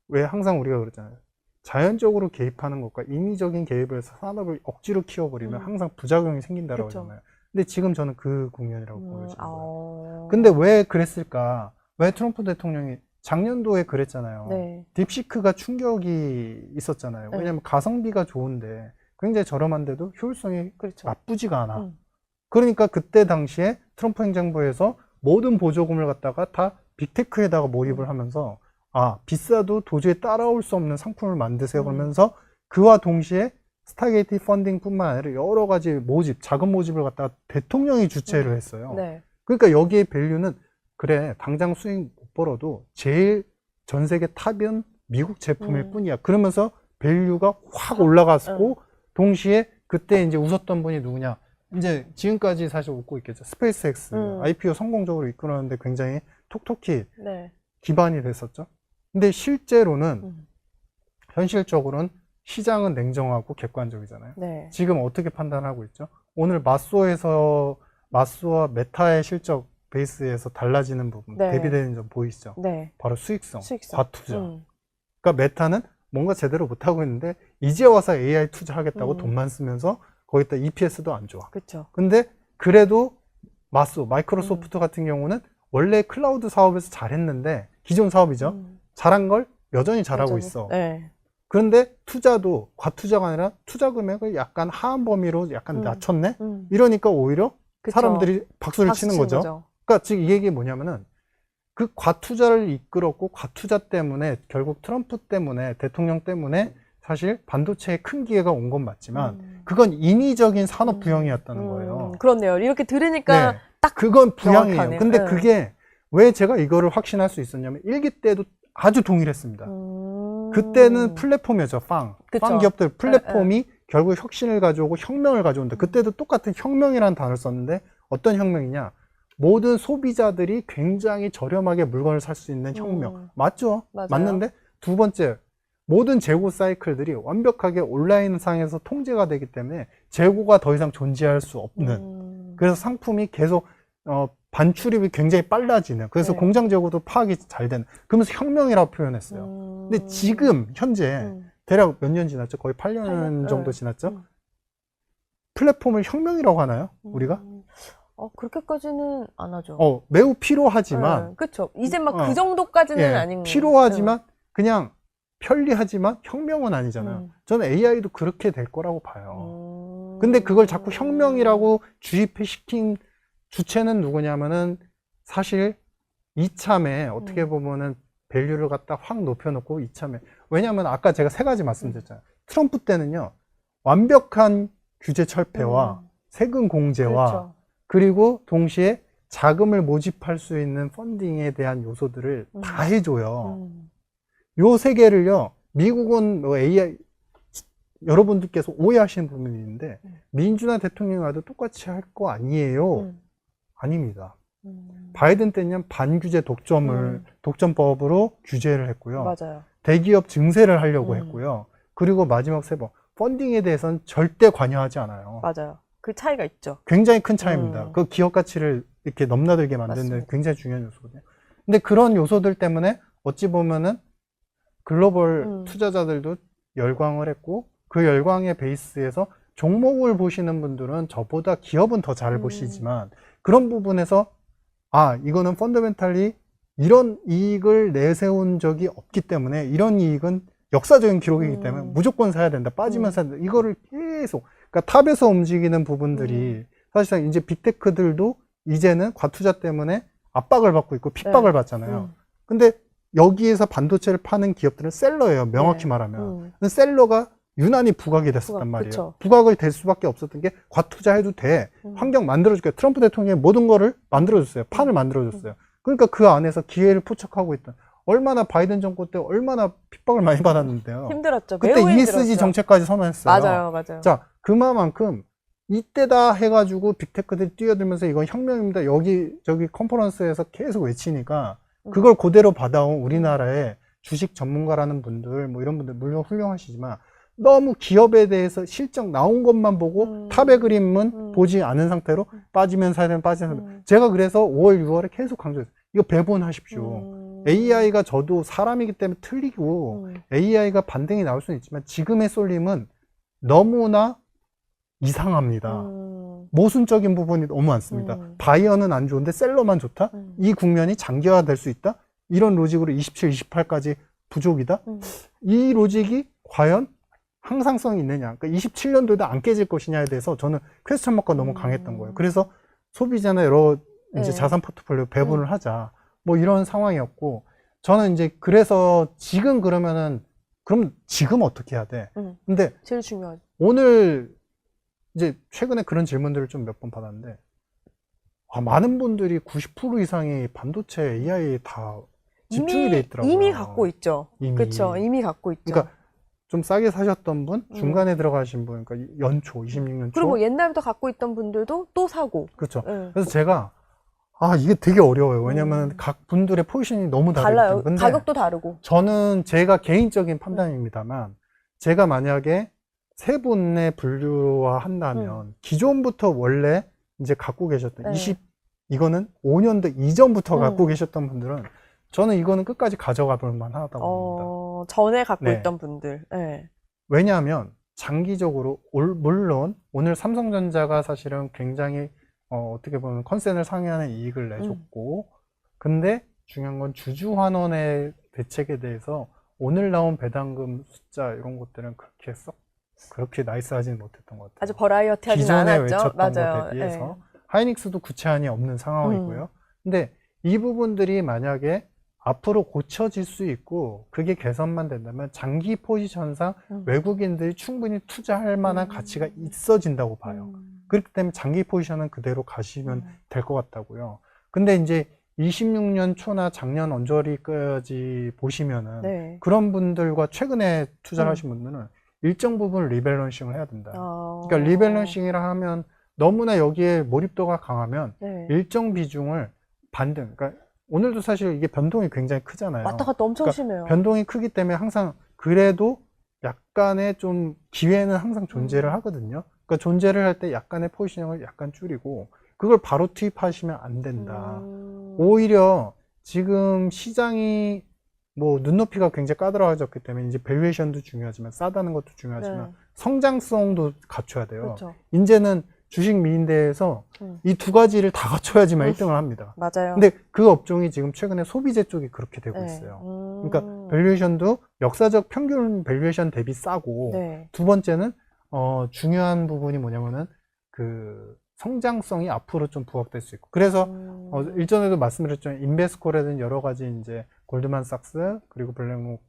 왜 항상 우리가 그러잖아요. 자연적으로 개입하는 것과 인위적인 개입을 해서 산업을 억지로 키워버리면 항상 부작용이 생긴다라고 그쵸. 하잖아요. 근데 지금 저는 그 국면이라고 보여지는 거예요. 아... 근데 왜 그랬을까? 왜 트럼프 대통령이 작년도에 그랬잖아요. 네. 딥시크가 충격이 있었잖아요. 네. 왜냐하면 가성비가 좋은데 굉장히 저렴한데도 효율성이 그렇죠. 나쁘지가 않아. 그러니까 그때 당시에 트럼프 행정부에서 모든 보조금을 갖다가 다 빅테크에다가 몰입을 하면서 비싸도 도저히 따라올 수 없는 상품을 만드세요 그러면서 그와 동시에 스타게이트 펀딩뿐만 아니라 여러 가지 모집, 자금 모집을 갖다가 대통령이 주최를 했어요. 네. 그러니까 여기에 밸류는 그래 당장 수익 못 벌어도 제일 전 세계 탑은 미국 제품일 뿐이야. 그러면서 밸류가 확 올라갔고 동시에 그때 이제 웃었던 분이 누구냐? 이제 지금까지 사실 웃고 있겠죠. 스페이스X IPO 성공적으로 이끌었는데 굉장히 톡톡히 네. 기반이 기반이 됐었죠. 근데 실제로는 현실적으로는 시장은 냉정하고 객관적이잖아요. 네. 지금 어떻게 판단하고 있죠? 오늘 마소와 메타의 실적 베이스에서 달라지는 부분, 네. 대비되는 점 보이시죠? 네. 바로 수익성, 수익성. 과투자. 그러니까 메타는 뭔가 제대로 못하고 있는데 이제 와서 AI 투자하겠다고 돈만 쓰면서 거기다 EPS도 안 좋아. 그렇죠. 근데 그래도 마이크로소프트 같은 경우는 원래 클라우드 사업에서 잘했는데 기존 사업이죠. 잘한 걸 여전히 잘하고 여전히. 있어. 네. 그런데 투자도 과투자가 아니라 투자 금액을 약간 하한 범위로 약간 낮췄네? 이러니까 오히려 그쵸. 사람들이 박수를 박수 치는 치는 거죠. 그러니까 즉 이 얘기 뭐냐면은 그 과투자를 이끌었고 과투자 때문에 결국 트럼프 때문에 대통령 때문에 사실 반도체에 큰 기회가 온 건 맞지만 그건 인위적인 산업 부양이었다는 거예요. 그렇네요. 이렇게 들으니까 네. 딱 그건 부양이에요. 명확하네요. 근데 네. 그게 왜 제가 이거를 확신할 수 있었냐면 일기 때도 아주 동일했습니다. 그때는 플랫폼이었죠. 빵 그쵸. 기업들 플랫폼이 결국 혁신을 가져오고 혁명을 가져온다. 그때도 똑같은 혁명이라는 단어를 썼는데 어떤 혁명이냐? 모든 소비자들이 굉장히 저렴하게 물건을 살 수 있는 혁명. 맞죠? 맞아요. 맞는데 두 번째, 모든 재고 사이클들이 완벽하게 온라인상에서 통제가 되기 때문에 재고가 더 이상 존재할 수 없는. 그래서 상품이 계속 반출입이 굉장히 빨라지는. 그래서 네. 공장 재고도 파악이 잘 되는. 그러면서 혁명이라고 표현했어요. 근데 지금 현재 대략 몇 년 지났죠? 거의 8년 정도 네. 지났죠? 플랫폼을 혁명이라고 하나요? 우리가? 그렇게까지는 안 하죠. 매우 필요하지만 그렇죠. 이제 막 그 정도까지는 예, 아닌 필요하지만 그냥 편리하지만 혁명은 아니잖아요. 저는 AI도 그렇게 될 거라고 봐요. 근데 그걸 자꾸 혁명이라고 주입시킨 주체는 누구냐면은 사실 이참에 어떻게 보면은 밸류를 갖다 확 높여놓고 이참에, 왜냐하면 아까 제가 세 가지 말씀드렸잖아요. 트럼프 때는요 완벽한 규제 철폐와 세금 공제와 그렇죠. 그리고 동시에 자금을 모집할 수 있는 펀딩에 대한 요소들을 다 해줘요. 요 세 개를요, 미국은 뭐 AI, 여러분들께서 오해하시는 부분이 있는데, 민주당 대통령이 와도 똑같이 할 거 아니에요? 아닙니다. 바이든 때는 반규제 독점법으로 규제를 했고요. 맞아요. 대기업 증세를 하려고 했고요. 그리고 마지막 세 번, 펀딩에 대해서는 절대 관여하지 않아요. 맞아요. 그 차이가 있죠. 굉장히 큰 차이입니다. 그 기업 가치를 이렇게 넘나들게 만드는 데 맞습니다. 굉장히 중요한 요소거든요. 근데 그런 요소들 때문에 어찌 보면은 글로벌 투자자들도 열광을 했고, 그 열광의 베이스에서 종목을 보시는 분들은 저보다 기업은 더 잘 보시지만, 그런 부분에서 이거는 펀더멘탈리 이런 이익을 내세운 적이 없기 때문에, 이런 이익은 역사적인 기록이기 때문에 무조건 사야 된다, 빠지면 사야 된다, 이거를 계속, 그러니까 탑에서 움직이는 부분들이 사실상 이제 빅테크들도 이제는 과투자 때문에 압박을 받고 있고 핍박을 받잖아요. 근데 여기에서 반도체를 파는 기업들은 셀러예요, 명확히 말하면. 근데 셀러가 유난히 부각이 됐었단 말이에요. 그쵸. 부각을 될 수밖에 없었던 게 과투자해도 돼, 환경 만들어줄게요. 트럼프 대통령이 모든 거를 만들어줬어요. 판을 만들어줬어요. 그러니까 그 안에서 기회를 포착하고 있던, 얼마나 바이든 정권 때 얼마나 핍박을 많이 받았는데요. 힘들었죠. 그때 매우 ESG 힘들었죠. 정책까지 선언했어요. 맞아요. 자, 그만큼 이때다 해가지고 빅테크들이 뛰어들면서 이건 혁명입니다, 여기저기 컨퍼런스에서 계속 외치니까 그걸 그대로 받아온 우리나라의 주식 전문가라는 분들, 뭐 이런 분들 물론 훌륭하시지만 너무 기업에 대해서 실적 나온 것만 보고 탑의 그림은 보지 않은 상태로 빠지면 사야 되면 빠지면 사야 되면. 제가 그래서 5월, 6월에 계속 강조했어요. 이거 배분하십시오. AI가 저도 사람이기 때문에 틀리고 AI가 반등이 나올 수는 있지만 지금의 쏠림은 너무나 이상합니다. 모순적인 부분이 너무 많습니다. 바이어는 안 좋은데 셀러만 좋다? 이 국면이 장기화될 수 있다? 이런 로직으로 27, 28까지 부족이다? 이 로직이 과연 항상성이 있느냐? 그러니까 27년도에도 안 깨질 것이냐에 대해서 저는 퀘스천 마크가 너무 강했던 거예요. 그래서 소비자나 여러 이제 자산 포트폴리오 배분을 하자, 뭐 이런 상황이었고, 저는 이제 그래서 지금 그러면은 그럼 지금 어떻게 해야 돼? 근데 제일 중요하죠. 오늘 이제 최근에 그런 질문들을 좀 몇 번 받았는데, 많은 분들이 90% 이상이 반도체 AI에 다 집중이 돼 있더라고요. 이미 갖고 있죠. 그렇죠. 이미 갖고 있죠. 그러니까 좀 싸게 사셨던 분, 중간에 들어가신 분, 그러니까 연초, 26년 초. 그리고 뭐 옛날부터 갖고 있던 분들도 또 사고. 그렇죠. 네. 그래서 제가 이게 되게 어려워요. 왜냐면 각 분들의 포지션이 너무 달라요. 근데 가격도 다르고. 저는 제가 개인적인 판단입니다만, 제가 만약에 세 분의 분류화 한다면 기존부터 원래 이제 갖고 계셨던 이거는 5년도 이전부터 갖고 계셨던 분들은 저는 이거는 끝까지 가져가 볼 만하다고 봅니다. 전에 갖고 네. 있던 분들. 네. 왜냐하면 장기적으로 물론 오늘 삼성전자가 사실은 굉장히 어떻게 보면 컨센을 상회하는 이익을 내줬고, 근데 중요한 건 주주 환원의 대책에 대해서 오늘 나온 배당금 숫자 이런 것들은 그렇게 나이스하지는 못했던 것 같아요. 아주 버라이어티하진 기존에 않았죠. 외쳤던 맞아요. 것에 비해서 네. 하이닉스도 구체안이 없는 상황이고요. 근데 이 부분들이 만약에 앞으로 고쳐질 수 있고 그게 개선만 된다면 장기 포지션상 외국인들이 충분히 투자할 만한 가치가 있어진다고 봐요. 그렇기 때문에 장기 포지션은 그대로 가시면 될 것 같다고요. 근데 이제 26년 초나 작년 언저리까지 보시면은 네. 그런 분들과 최근에 투자를 하신 분들은 일정 부분 리밸런싱을 해야 된다. 그러니까 리밸런싱이라 하면 너무나 여기에 몰입도가 강하면 네. 일정 비중을 반등, 그러니까 오늘도 사실 이게 변동이 굉장히 크잖아요. 왔다 갔다 엄청 그러니까 심해요. 변동이 크기 때문에 항상 그래도 약간의 좀 기회는 항상 존재를 하거든요. 그러니까 존재를 할 때 약간의 포지셔닝을 약간 줄이고 그걸 바로 투입하시면 안 된다. 오히려 지금 시장이 뭐 눈높이가 굉장히 까다로워졌기 때문에 이제 밸류에이션도 중요하지만 싸다는 것도 중요하지만 네. 성장성도 갖춰야 돼요. 그렇죠. 이제는 주식 미인대에서 이 두 가지를 다 갖춰야지만 1등을 합니다. 맞아요. 근데 그 업종이 지금 최근에 소비재 쪽이 그렇게 되고 네. 있어요. 그러니까 밸류에이션도 역사적 평균 밸류에이션 대비 싸고 네. 두 번째는 중요한 부분이 뭐냐면은 그 성장성이 앞으로 좀 부각될 수 있고 그래서 일전에도 말씀드렸지만 인베스코라든지 여러 가지 이제 골드만삭스 그리고 블랙록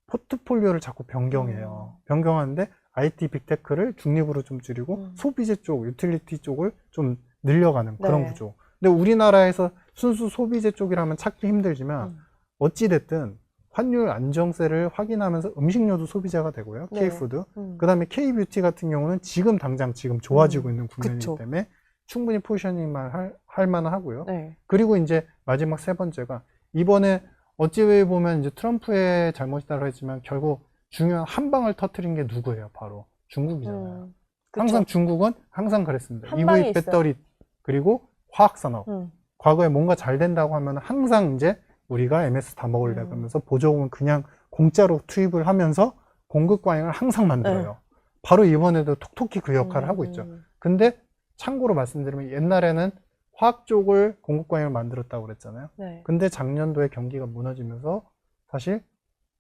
포트폴리오를 자꾸 변경해요. 변경하는데 IT 빅테크를 중립으로 좀 줄이고 소비재 쪽, 유틸리티 쪽을 좀 늘려가는 그런 네. 구조. 근데 우리나라에서 순수 소비재 쪽이라면 찾기 힘들지만 어찌됐든 환율 안정세를 확인하면서 음식료도 소비재가 되고요. 네. K푸드. 그 다음에 K뷰티 같은 경우는 지금 당장 지금 좋아지고 있는 국면이기 그쵸. 때문에 충분히 포지셔닝만 할 만하고요. 네. 그리고 이제 마지막 세 번째가 이번에 어찌 보면 이제 트럼프의 잘못이라고 했지만 결국 중요한 한 방을 터뜨린 게 누구예요? 바로 중국이잖아요. 그쵸. 항상 중국은 항상 그랬습니다. 한 방에 EV 배터리 그리고 화학산업. 과거에 뭔가 잘 된다고 하면 항상 이제 우리가 MS 다 먹을래 그러면서 보조금은 그냥 공짜로 투입을 하면서 공급 과잉을 항상 만들어요. 바로 이번에도 톡톡히 그 역할을 하고 있죠. 근데 참고로 말씀드리면 옛날에는 화학 쪽을 공급 과잉을 만들었다고 그랬잖아요. 네. 근데 작년도에 경기가 무너지면서 사실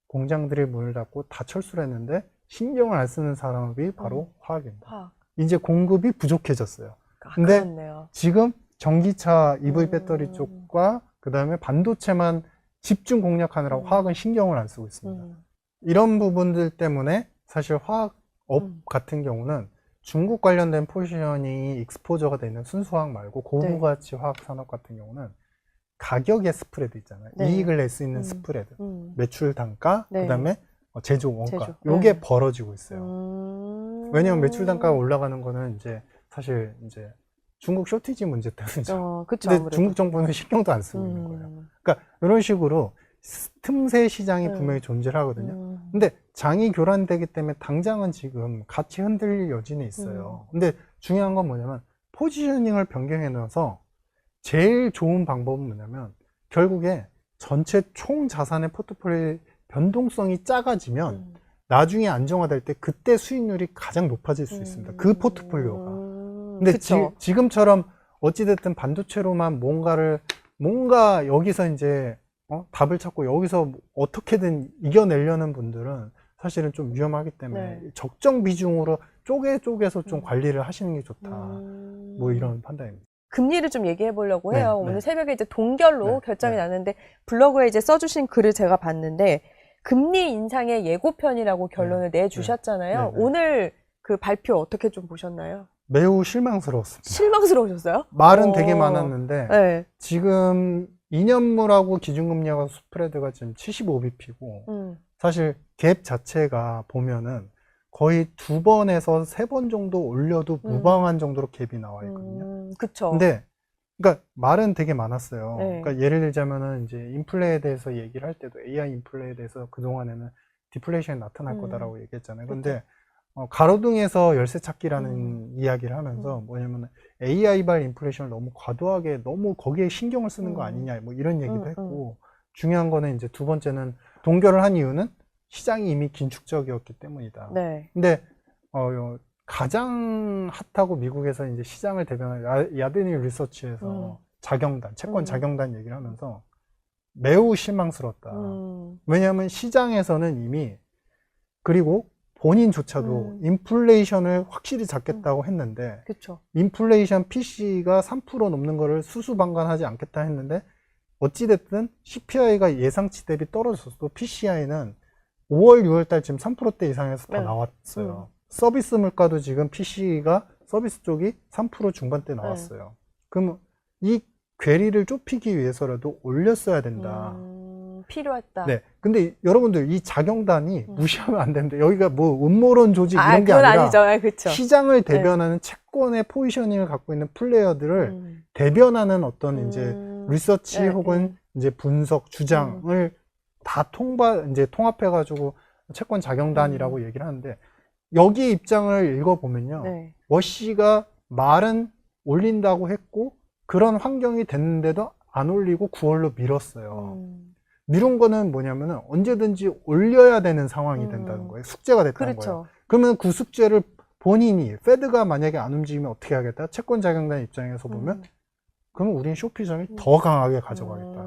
공장들이 문을 닫고 다 철수를 했는데 신경을 안 쓰는 산업이 바로 화학입니다. 화학. 이제 공급이 부족해졌어요. 아, 근데 그렇네요. 지금 전기차 EV 배터리 쪽과 그 다음에 반도체만 집중 공략하느라고 화학은 신경을 안 쓰고 있습니다. 이런 부분들 때문에 사실 화학업 같은 경우는 중국 관련된 포지셔닝이 익스포저가 되는 순수화학 말고 고부가치 화학 산업 같은 경우는 가격의 스프레드 있잖아요. 네. 이익을 낼 수 있는 스프레드. 매출 단가, 네. 그 다음에 제조 원가. 제조. 요게 네. 벌어지고 있어요. 왜냐면 매출 단가가 올라가는 거는 이제 사실 이제 중국 쇼티지 문제 때문이죠. 그쵸, 근데 아무래도. 중국 정부는 신경도 안 쓰고 있는 거예요. 그러니까 이런 식으로 틈새 시장이 분명히 존재를 하거든요. 근데 장이 교란되기 때문에 당장은 지금 같이 흔들릴 여지는 있어요. 근데 중요한 건 뭐냐면 포지셔닝을 변경해 넣어서 제일 좋은 방법은 뭐냐면 결국에 전체 총 자산의 포트폴리오의 변동성이 작아지면 나중에 안정화될 때 그때 수익률이 가장 높아질 수 있습니다. 그 포트폴리오가. 근데 지금처럼 어찌됐든 반도체로만 뭔가 여기서 이제 답을 찾고 여기서 어떻게든 이겨내려는 분들은 사실은 좀 위험하기 때문에 적정 비중으로 쪼개서 좀 관리를 하시는 게 좋다. 뭐 이런 판단입니다. 금리를 좀 얘기해 보려고 해요. 네. 오늘 새벽에 이제 동결로 결정이 네. 났는데 블로그에 이제 써주신 글을 제가 봤는데 금리 인상의 예고편이라고 결론을 내주셨잖아요. 네. 오늘 그 발표 어떻게 좀 보셨나요? 매우 실망스러웠습니다. 실망스러우셨어요? 말은 되게 많았는데 네. 지금 2년물하고 기준금리하고 스프레드가 지금 75bp고 사실 갭 자체가 보면은 거의 2번에서 3번 정도 올려도 무방한 정도로 갭이 나와 있거든요. 그쵸. 근데 그러니까 말은 되게 많았어요. 네. 그러니까 예를 들자면은 이제 인플레에 대해서 얘기를 할 때도 AI 인플레에 대해서 그동안에는 디플레이션이 나타날 거다라고 얘기했잖아요. 근데 가로등에서 열쇠 찾기라는 이야기를 하면서 뭐냐면 AI발 인플레이션을 너무 과도하게 너무 거기에 신경을 쓰는 거 아니냐 뭐 이런 얘기도 했고 중요한 거는 이제 두 번째는 동결을 한 이유는 시장이 이미 긴축적이었기 때문이다. 네. 근데 가장 핫하고 미국에서 이제 시장을 대변한 야드니 리서치에서 자경단, 채권 자경단 얘기를 하면서 매우 실망스럽다. 왜냐하면 시장에서는 이미 그리고 본인조차도 인플레이션을 확실히 잡겠다고 했는데 그쵸. 인플레이션 PC가 3% 넘는 거를 수수방관하지 않겠다 했는데 어찌됐든 CPI가 예상치 대비 떨어졌어도 PCI는 5월, 6월 달 지금 3%대 이상에서 더 네. 나왔어요. 서비스 물가도 지금 PC가 서비스 쪽이 3% 중반대 나왔어요. 그럼 이 괴리를 좁히기 위해서라도 올렸어야 된다. 필요했다. 네. 근데 여러분들 이 자경단이 무시하면 안 되는데 여기가 뭐 음모론 조직 이런 게 그건 아니라 아니죠. 아, 그쵸. 시장을 대변하는 채권의 포지셔닝을 갖고 있는 플레이어들을 대변하는 어떤 이제 리서치 네, 혹은 이제 분석 주장을 다 이제 통합해가지고 채권 자경단이라고 얘기를 하는데 여기 입장을 읽어보면요. 네. 워시가 말은 올린다고 했고 그런 환경이 됐는데도 안 올리고 9월로 미뤘어요. 미룬 거는 뭐냐면은 언제든지 올려야 되는 상황이 된다는 거예요. 숙제가 됐다는 그렇죠. 거예요. 그러면 그 숙제를 본인이 페드가 만약에 안 움직이면 어떻게 하겠다? 채권 자경단 입장에서 보면 그러면 우린 쇼피정을 더 강하게 가져가겠다.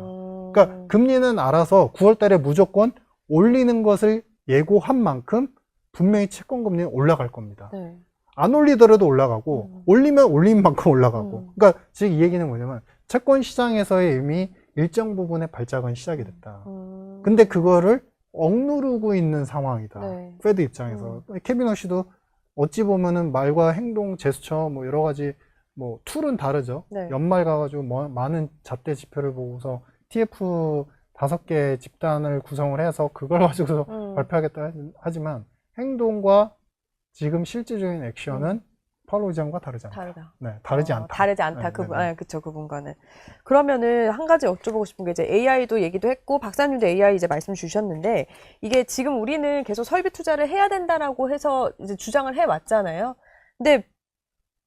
그러니까 금리는 알아서 9월 달에 무조건 올리는 것을 예고한 만큼 분명히 채권 금리는 올라갈 겁니다. 네. 안 올리더라도 올라가고 올리면 올린 만큼 올라가고. 그러니까 즉 이 얘기는 뭐냐면 채권 시장에서의 이미 일정 부분의 발작은 시작이 됐다. 근데 그거를 억누르고 있는 상황이다. 네. 페드 입장에서. 케빈 워시도 어찌 보면은 말과 행동, 제스처 뭐 여러 가지 뭐 툴은 다르죠. 네. 연말 가가지고 많은 잣대 지표를 보고서 TF 5개 집단을 구성을 해서 그걸 가지고서 발표하겠다 하지만 행동과 지금 실질적인 액션은 파월 의장과 다르지 않다. 다르다. 네, 다르지 않다. 다르지 않다. 네, 그분, 네, 네. 아, 그쵸, 그분과는. 그러면은 한 가지 여쭤보고 싶은 게 이제 AI도 얘기도 했고, 박사님도 AI 이제 말씀 주셨는데, 이게 지금 우리는 계속 설비 투자를 해야 된다라고 해서 이제 주장을 해 왔잖아요. 근데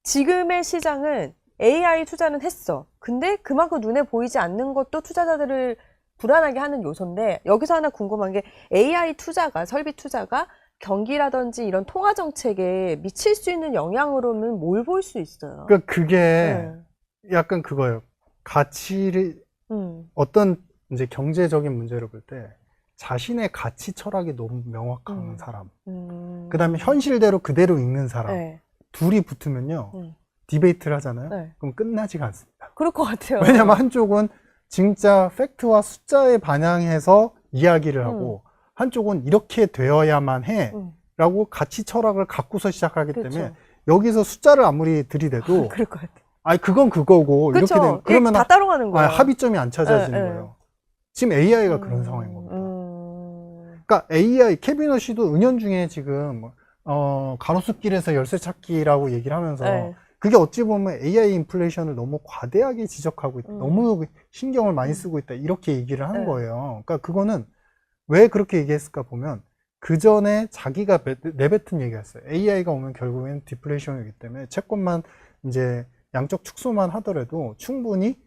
지금의 시장은 AI 투자는 했어. 근데 그만큼 눈에 보이지 않는 것도 투자자들을 불안하게 하는 요소인데, 여기서 하나 궁금한 게 AI 투자가, 설비 투자가 경기라든지 이런 통화 정책에 미칠 수 있는 영향으로는 뭘 볼 수 있어요? 그러니까 그게 약간 그거예요. 가치를 어떤 이제 경제적인 문제를 볼 때 자신의 가치 철학이 너무 명확한 사람, 그다음에 현실대로 그대로 읽는 사람, 네. 둘이 붙으면요 디베이트를 하잖아요. 네. 그럼 끝나지가 않습니다. 그럴 것 같아요. 왜냐면 한쪽은 진짜 팩트와 숫자에 반영해서 이야기를 하고 한쪽은 이렇게 되어야만 해 라고 가치 철학을 갖고서 시작하기 그렇죠. 때문에 여기서 숫자를 아무리 들이대도 그럴 것 같아요. 아니 그건 그거고 그렇죠. 이렇게 되면 그러면 다 따로 가는 거예요. 합의점이 안 찾아지는 네, 거예요. 지금 AI가 그런 상황인 겁니다. 그러니까 AI 케빈 워시도 은연중에 지금 가로수길에서 열쇠 찾기라고 얘기를 하면서 네. 그게 어찌 보면 AI 인플레이션을 너무 과대하게 지적하고 있다. 너무 신경을 많이 쓰고 있다. 이렇게 얘기를 한 네. 거예요. 그러니까 그거는 왜 그렇게 얘기했을까 보면 그 전에 자기가 내뱉은 얘기였어요. AI가 오면 결국엔 디플레이션이기 때문에 채권만 이제 양적 축소만 하더라도 충분히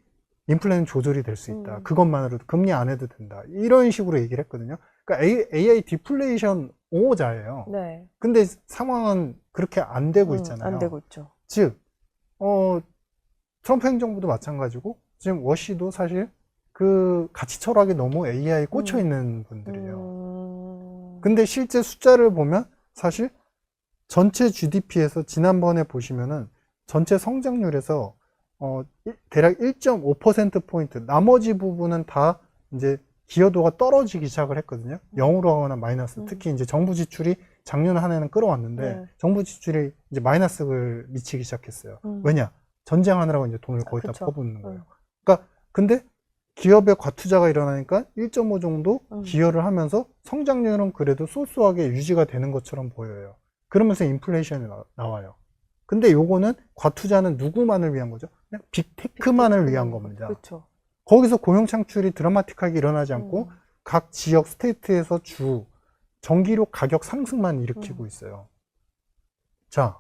인플레는 조절이 될 수 있다. 그것만으로도 금리 안 해도 된다. 이런 식으로 얘기를 했거든요. 그러니까 AI 디플레이션 옹호자예요. 네. 근데 상황은 그렇게 안 되고 있잖아요. 안 되고 있죠. 즉, 트럼프 행정부도 마찬가지고 지금 워시도 사실 그 가치 철학이 너무 AI에 꽂혀 있는 분들이에요. 근데 실제 숫자를 보면 사실 전체 GDP에서 지난번에 보시면은 전체 성장률에서 대략 1.5%포인트, 나머지 부분은 다 이제 기여도가 떨어지기 시작을 했거든요. 0으로 하거나 마이너스. 특히 이제 정부 지출이 작년 한 해는 끌어왔는데 네. 정부 지출이 이제 마이너스를 미치기 시작했어요. 왜냐? 전쟁하느라고 이제 돈을 거기다 그쵸. 퍼붓는 거예요. 그러니까 근데 기업의 과투자가 일어나니까 1.5 정도 기여를 하면서 성장률은 그래도 쏘쏘하게 유지가 되는 것처럼 보여요. 그러면서 인플레이션이 나와요. 근데 요거는 과투자는 누구만을 위한 거죠? 그냥 빅테크만을 위한 겁니다. 그렇죠. 거기서 고용 창출이 드라마틱하게 일어나지 않고 각 지역 스테이트에서 전기료 가격 상승만 일으키고 있어요. 자,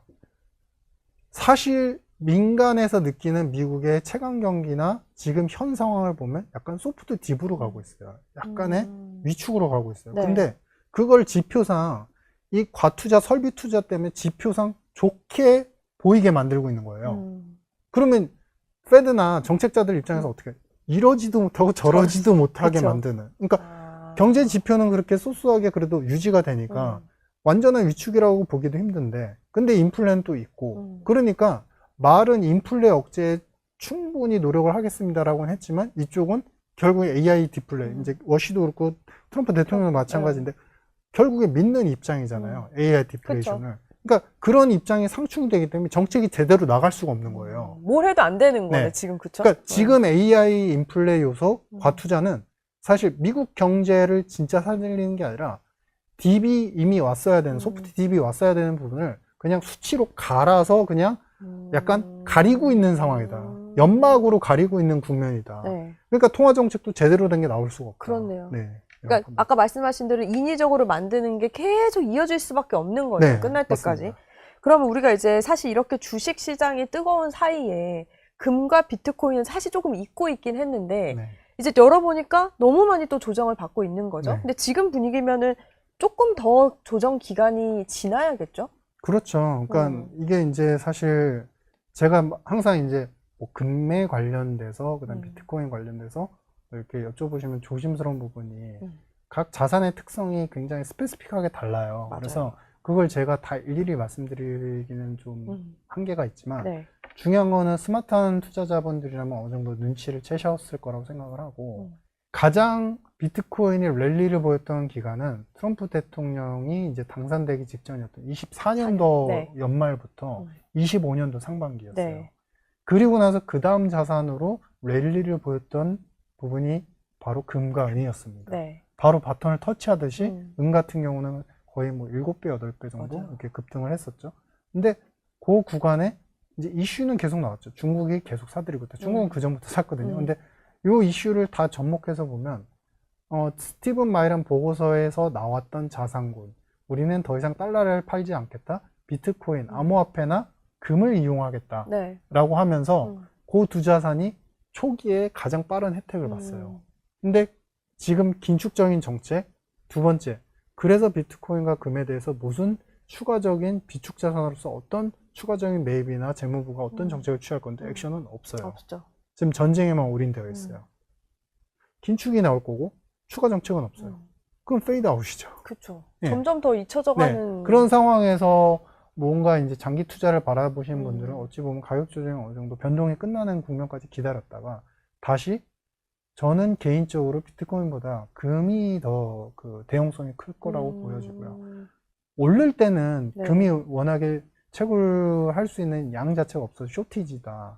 사실 민간에서 느끼는 미국의 최강 경기나 지금 현 상황을 보면 약간 소프트 딥으로 가고 있어요. 약간의 위축으로 가고 있어요. 네. 근데 그걸 지표상 이 과투자 설비 투자 때문에 지표상 좋게 보이게 만들고 있는 거예요. 그러면 페드나 정책자들 입장에서 어떻게 이러지도 못하고 저러지도 못하게 그쵸. 만드는. 그러니까 경제 지표는 그렇게 소소하게 그래도 유지가 되니까 완전한 위축이라고 보기도 힘든데, 근데 인플레는 또 있고, 그러니까 말은 인플레 억제에 충분히 노력을 하겠습니다라고는 했지만 이쪽은 결국에 AI 디플레, 이제 워시도 그렇고 트럼프 대통령도 마찬가지인데 결국에 믿는 입장이잖아요. AI 디플레이션을. 그러니까 그런 입장이 상충이 되기 때문에 정책이 제대로 나갈 수가 없는 거예요. 뭘 해도 안 되는 거네, 네. 지금. 그쵸? 그러니까 지금 AI 인플레 요소 과투자는 사실 미국 경제를 진짜 살리는 게 아니라 DB 이미 왔어야 되는, 소프트 DB 왔어야 되는 부분을 그냥 수치로 갈아서 그냥 약간 가리고 있는 상황이다. 연막으로 가리고 있는 국면이다. 네. 그러니까 통화 정책도 제대로 된 게 나올 수가 없다. 그렇네요. 네. 그러니까 아까 말씀하신 대로 인위적으로 만드는 게 계속 이어질 수밖에 없는 거예요. 네, 끝날 때까지. 맞습니다. 그러면 우리가 이제 사실 이렇게 주식 시장이 뜨거운 사이에 금과 비트코인은 사실 조금 잊고 있긴 했는데 네. 이제 열어보니까 너무 많이 또 조정을 받고 있는 거죠. 네. 근데 지금 분위기면은 조금 더 조정 기간이 지나야겠죠? 그렇죠. 그러니까 이게 이제 사실 제가 항상 이제 뭐 금매 관련돼서 그다음 비트코인 관련돼서 이렇게 여쭤보시면 조심스러운 부분이 각 자산의 특성이 굉장히 스페시픽하게 달라요. 맞아요. 그래서 그걸 제가 다 일일이 말씀드리기는 좀 한계가 있지만 네. 중요한 거는 스마트한 투자자분들이라면 어느 정도 눈치를 채셨을 거라고 생각을 하고 가장 비트코인이 랠리를 보였던 기간은 트럼프 대통령이 이제 당선되기 직전이었던 24년도 네. 연말부터 25년도 상반기였어요. 네. 그리고 나서 그 다음 자산으로 랠리를 보였던 부분이 바로 금과 은이었습니다. 네. 바로 바톤을 터치하듯이 은 같은 경우는 거의 뭐 7배, 8배 정도 맞아요. 이렇게 급등을 했었죠. 근데 그 구간에 이제 이슈는 계속 나왔죠. 중국이 계속 사들이고 있다. 중국은 그 전부터 샀거든요. 근데 요 이슈를 다 접목해서 보면 스티븐 마이런 보고서에서 나왔던 자산군, 우리는 더 이상 달러를 팔지 않겠다. 비트코인, 암호화폐나 금을 이용하겠다라고 네. 하면서 그 두 자산이 초기에 가장 빠른 혜택을 봤어요. 근데 지금 긴축적인 정책, 두 번째, 그래서 비트코인과 금에 대해서 무슨 추가적인 비축 자산으로서 어떤 추가적인 매입이나 재무부가 어떤 정책을 취할 건데 액션은 없어요. 없죠. 지금 전쟁에만 올인되어 있어요. 긴축이 나올 거고 추가 정책은 없어요. 그럼 페이드 아웃이죠. 그렇죠. 예. 점점 더 잊혀져가는. 네. 그런 상황에서 뭔가 이제 장기 투자를 바라보시는 분들은 어찌 보면 가격 조정이 어느 정도 변동이 끝나는 국면까지 기다렸다가 다시 저는 개인적으로 비트코인보다 금이 더 그 대용성이 클 거라고 보여지고요. 오를 때는 네. 금이 워낙에 채굴할 수 있는 양 자체가 없어서 쇼티지다.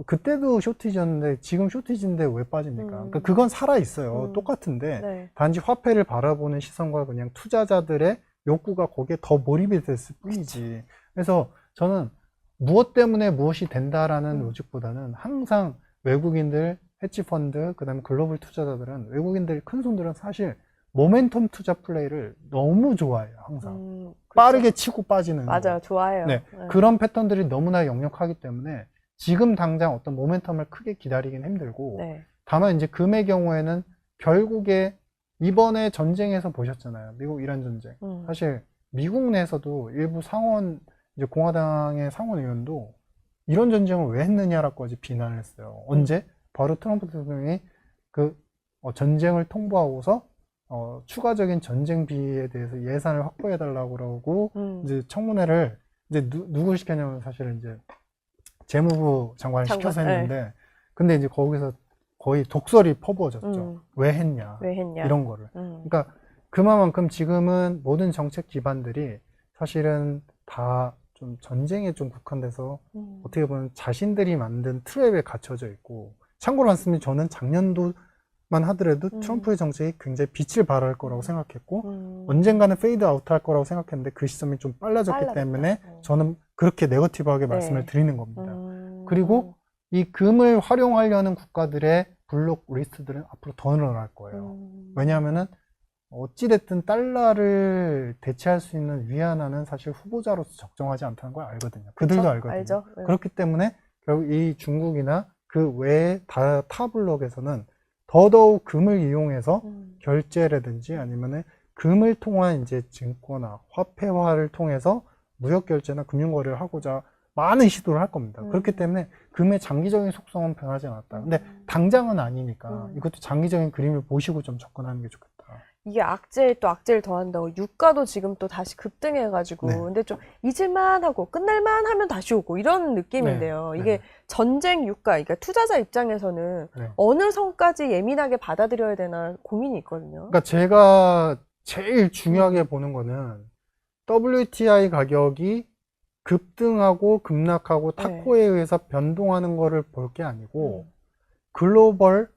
그때도 쇼티지였는데 지금 쇼티지인데 왜 빠집니까? 그러니까 그건 살아 있어요. 똑같은데 네. 단지 화폐를 바라보는 시선과 그냥 투자자들의 욕구가 거기에 더 몰입이 됐을 뿐이지. 그래서 저는 무엇 때문에 무엇이 된다라는 로직보다는 항상 외국인들, 헤지펀드, 그 다음에 글로벌 투자자들은 외국인들, 큰 손들은 사실 모멘텀 투자 플레이를 너무 좋아해요. 항상. 그렇죠. 빠르게 치고 빠지는. 맞아요. 좋아해요. 네. 그런 패턴들이 너무나 역력하기 때문에 지금 당장 어떤 모멘텀을 크게 기다리긴 힘들고 네. 다만 이제 금의 경우에는 결국에 이번에 전쟁에서 보셨잖아요. 미국 이란 전쟁. 사실 미국 내에서도 일부 상원, 이제 공화당의 상원 의원도 이런 전쟁을 왜 했느냐라고까지 비난을 했어요. 언제? 바로 트럼프 대통령이 그 전쟁을 통보하고서 추가적인 전쟁비에 대해서 예산을 확보해 달라고 그러고 이제 청문회를 이제 누구 시켰냐면 사실은 이제 재무부 장관을 시켜서 했는데 네. 근데 이제 거기서 거의 독설이 퍼부어졌죠. 왜 했냐? 왜 했냐? 이런 거를. 그러니까 그만큼 지금은 모든 정책 기반들이 사실은 다 좀 전쟁에 좀 국한돼서 어떻게 보면 자신들이 만든 트랩에 갇혀져 있고 참고로 말씀드리면 저는 작년도만 하더라도 트럼프의 정책이 굉장히 빛을 발할 거라고 생각했고 언젠가는 페이드 아웃 할 거라고 생각했는데 그 시점이 좀 빨라졌기 때문에 저는 그렇게 네거티브하게 말씀을 드리는 겁니다. 그리고 이 금을 활용하려는 국가들의 블록 리스트들은 앞으로 더 늘어날 거예요. 왜냐하면은 어찌됐든 달러를 대체할 수 있는 위안화는 사실 후보자로서 적정하지 않다는 걸 알거든요. 그들도 그쵸? 알거든요. 알죠? 네. 그렇기 때문에 결국 이 중국이나 그 외의 타 블록에서는 더더욱 금을 이용해서 결제라든지 아니면은 금을 통한 이제 증권화, 화폐화를 통해서 무역 결제나 금융 거래를 하고자 많은 시도를 할 겁니다. 음. 그렇기 때문에 금의 장기적인 속성은 변하지 않았다. 근데 당장은 아니니까 이것도 장기적인 그림을 보시고 좀 접근하는 게 좋겠다. 이게 악재에 또 악재를 더한다고 유가도 지금 또 다시 급등해가지고 네. 근데 좀 잊을만 하고 끝날만 하면 다시 오고 이런 느낌인데요. 네. 이게 네. 전쟁 유가, 그러니까 투자자 입장에서는 네. 어느 선까지 예민하게 받아들여야 되나 고민이 있거든요. 그러니까 제가 제일 중요하게 보는 거는 WTI 가격이 급등하고 급락하고 네. 타코에 의해서 변동하는 거를 볼 게 아니고 글로벌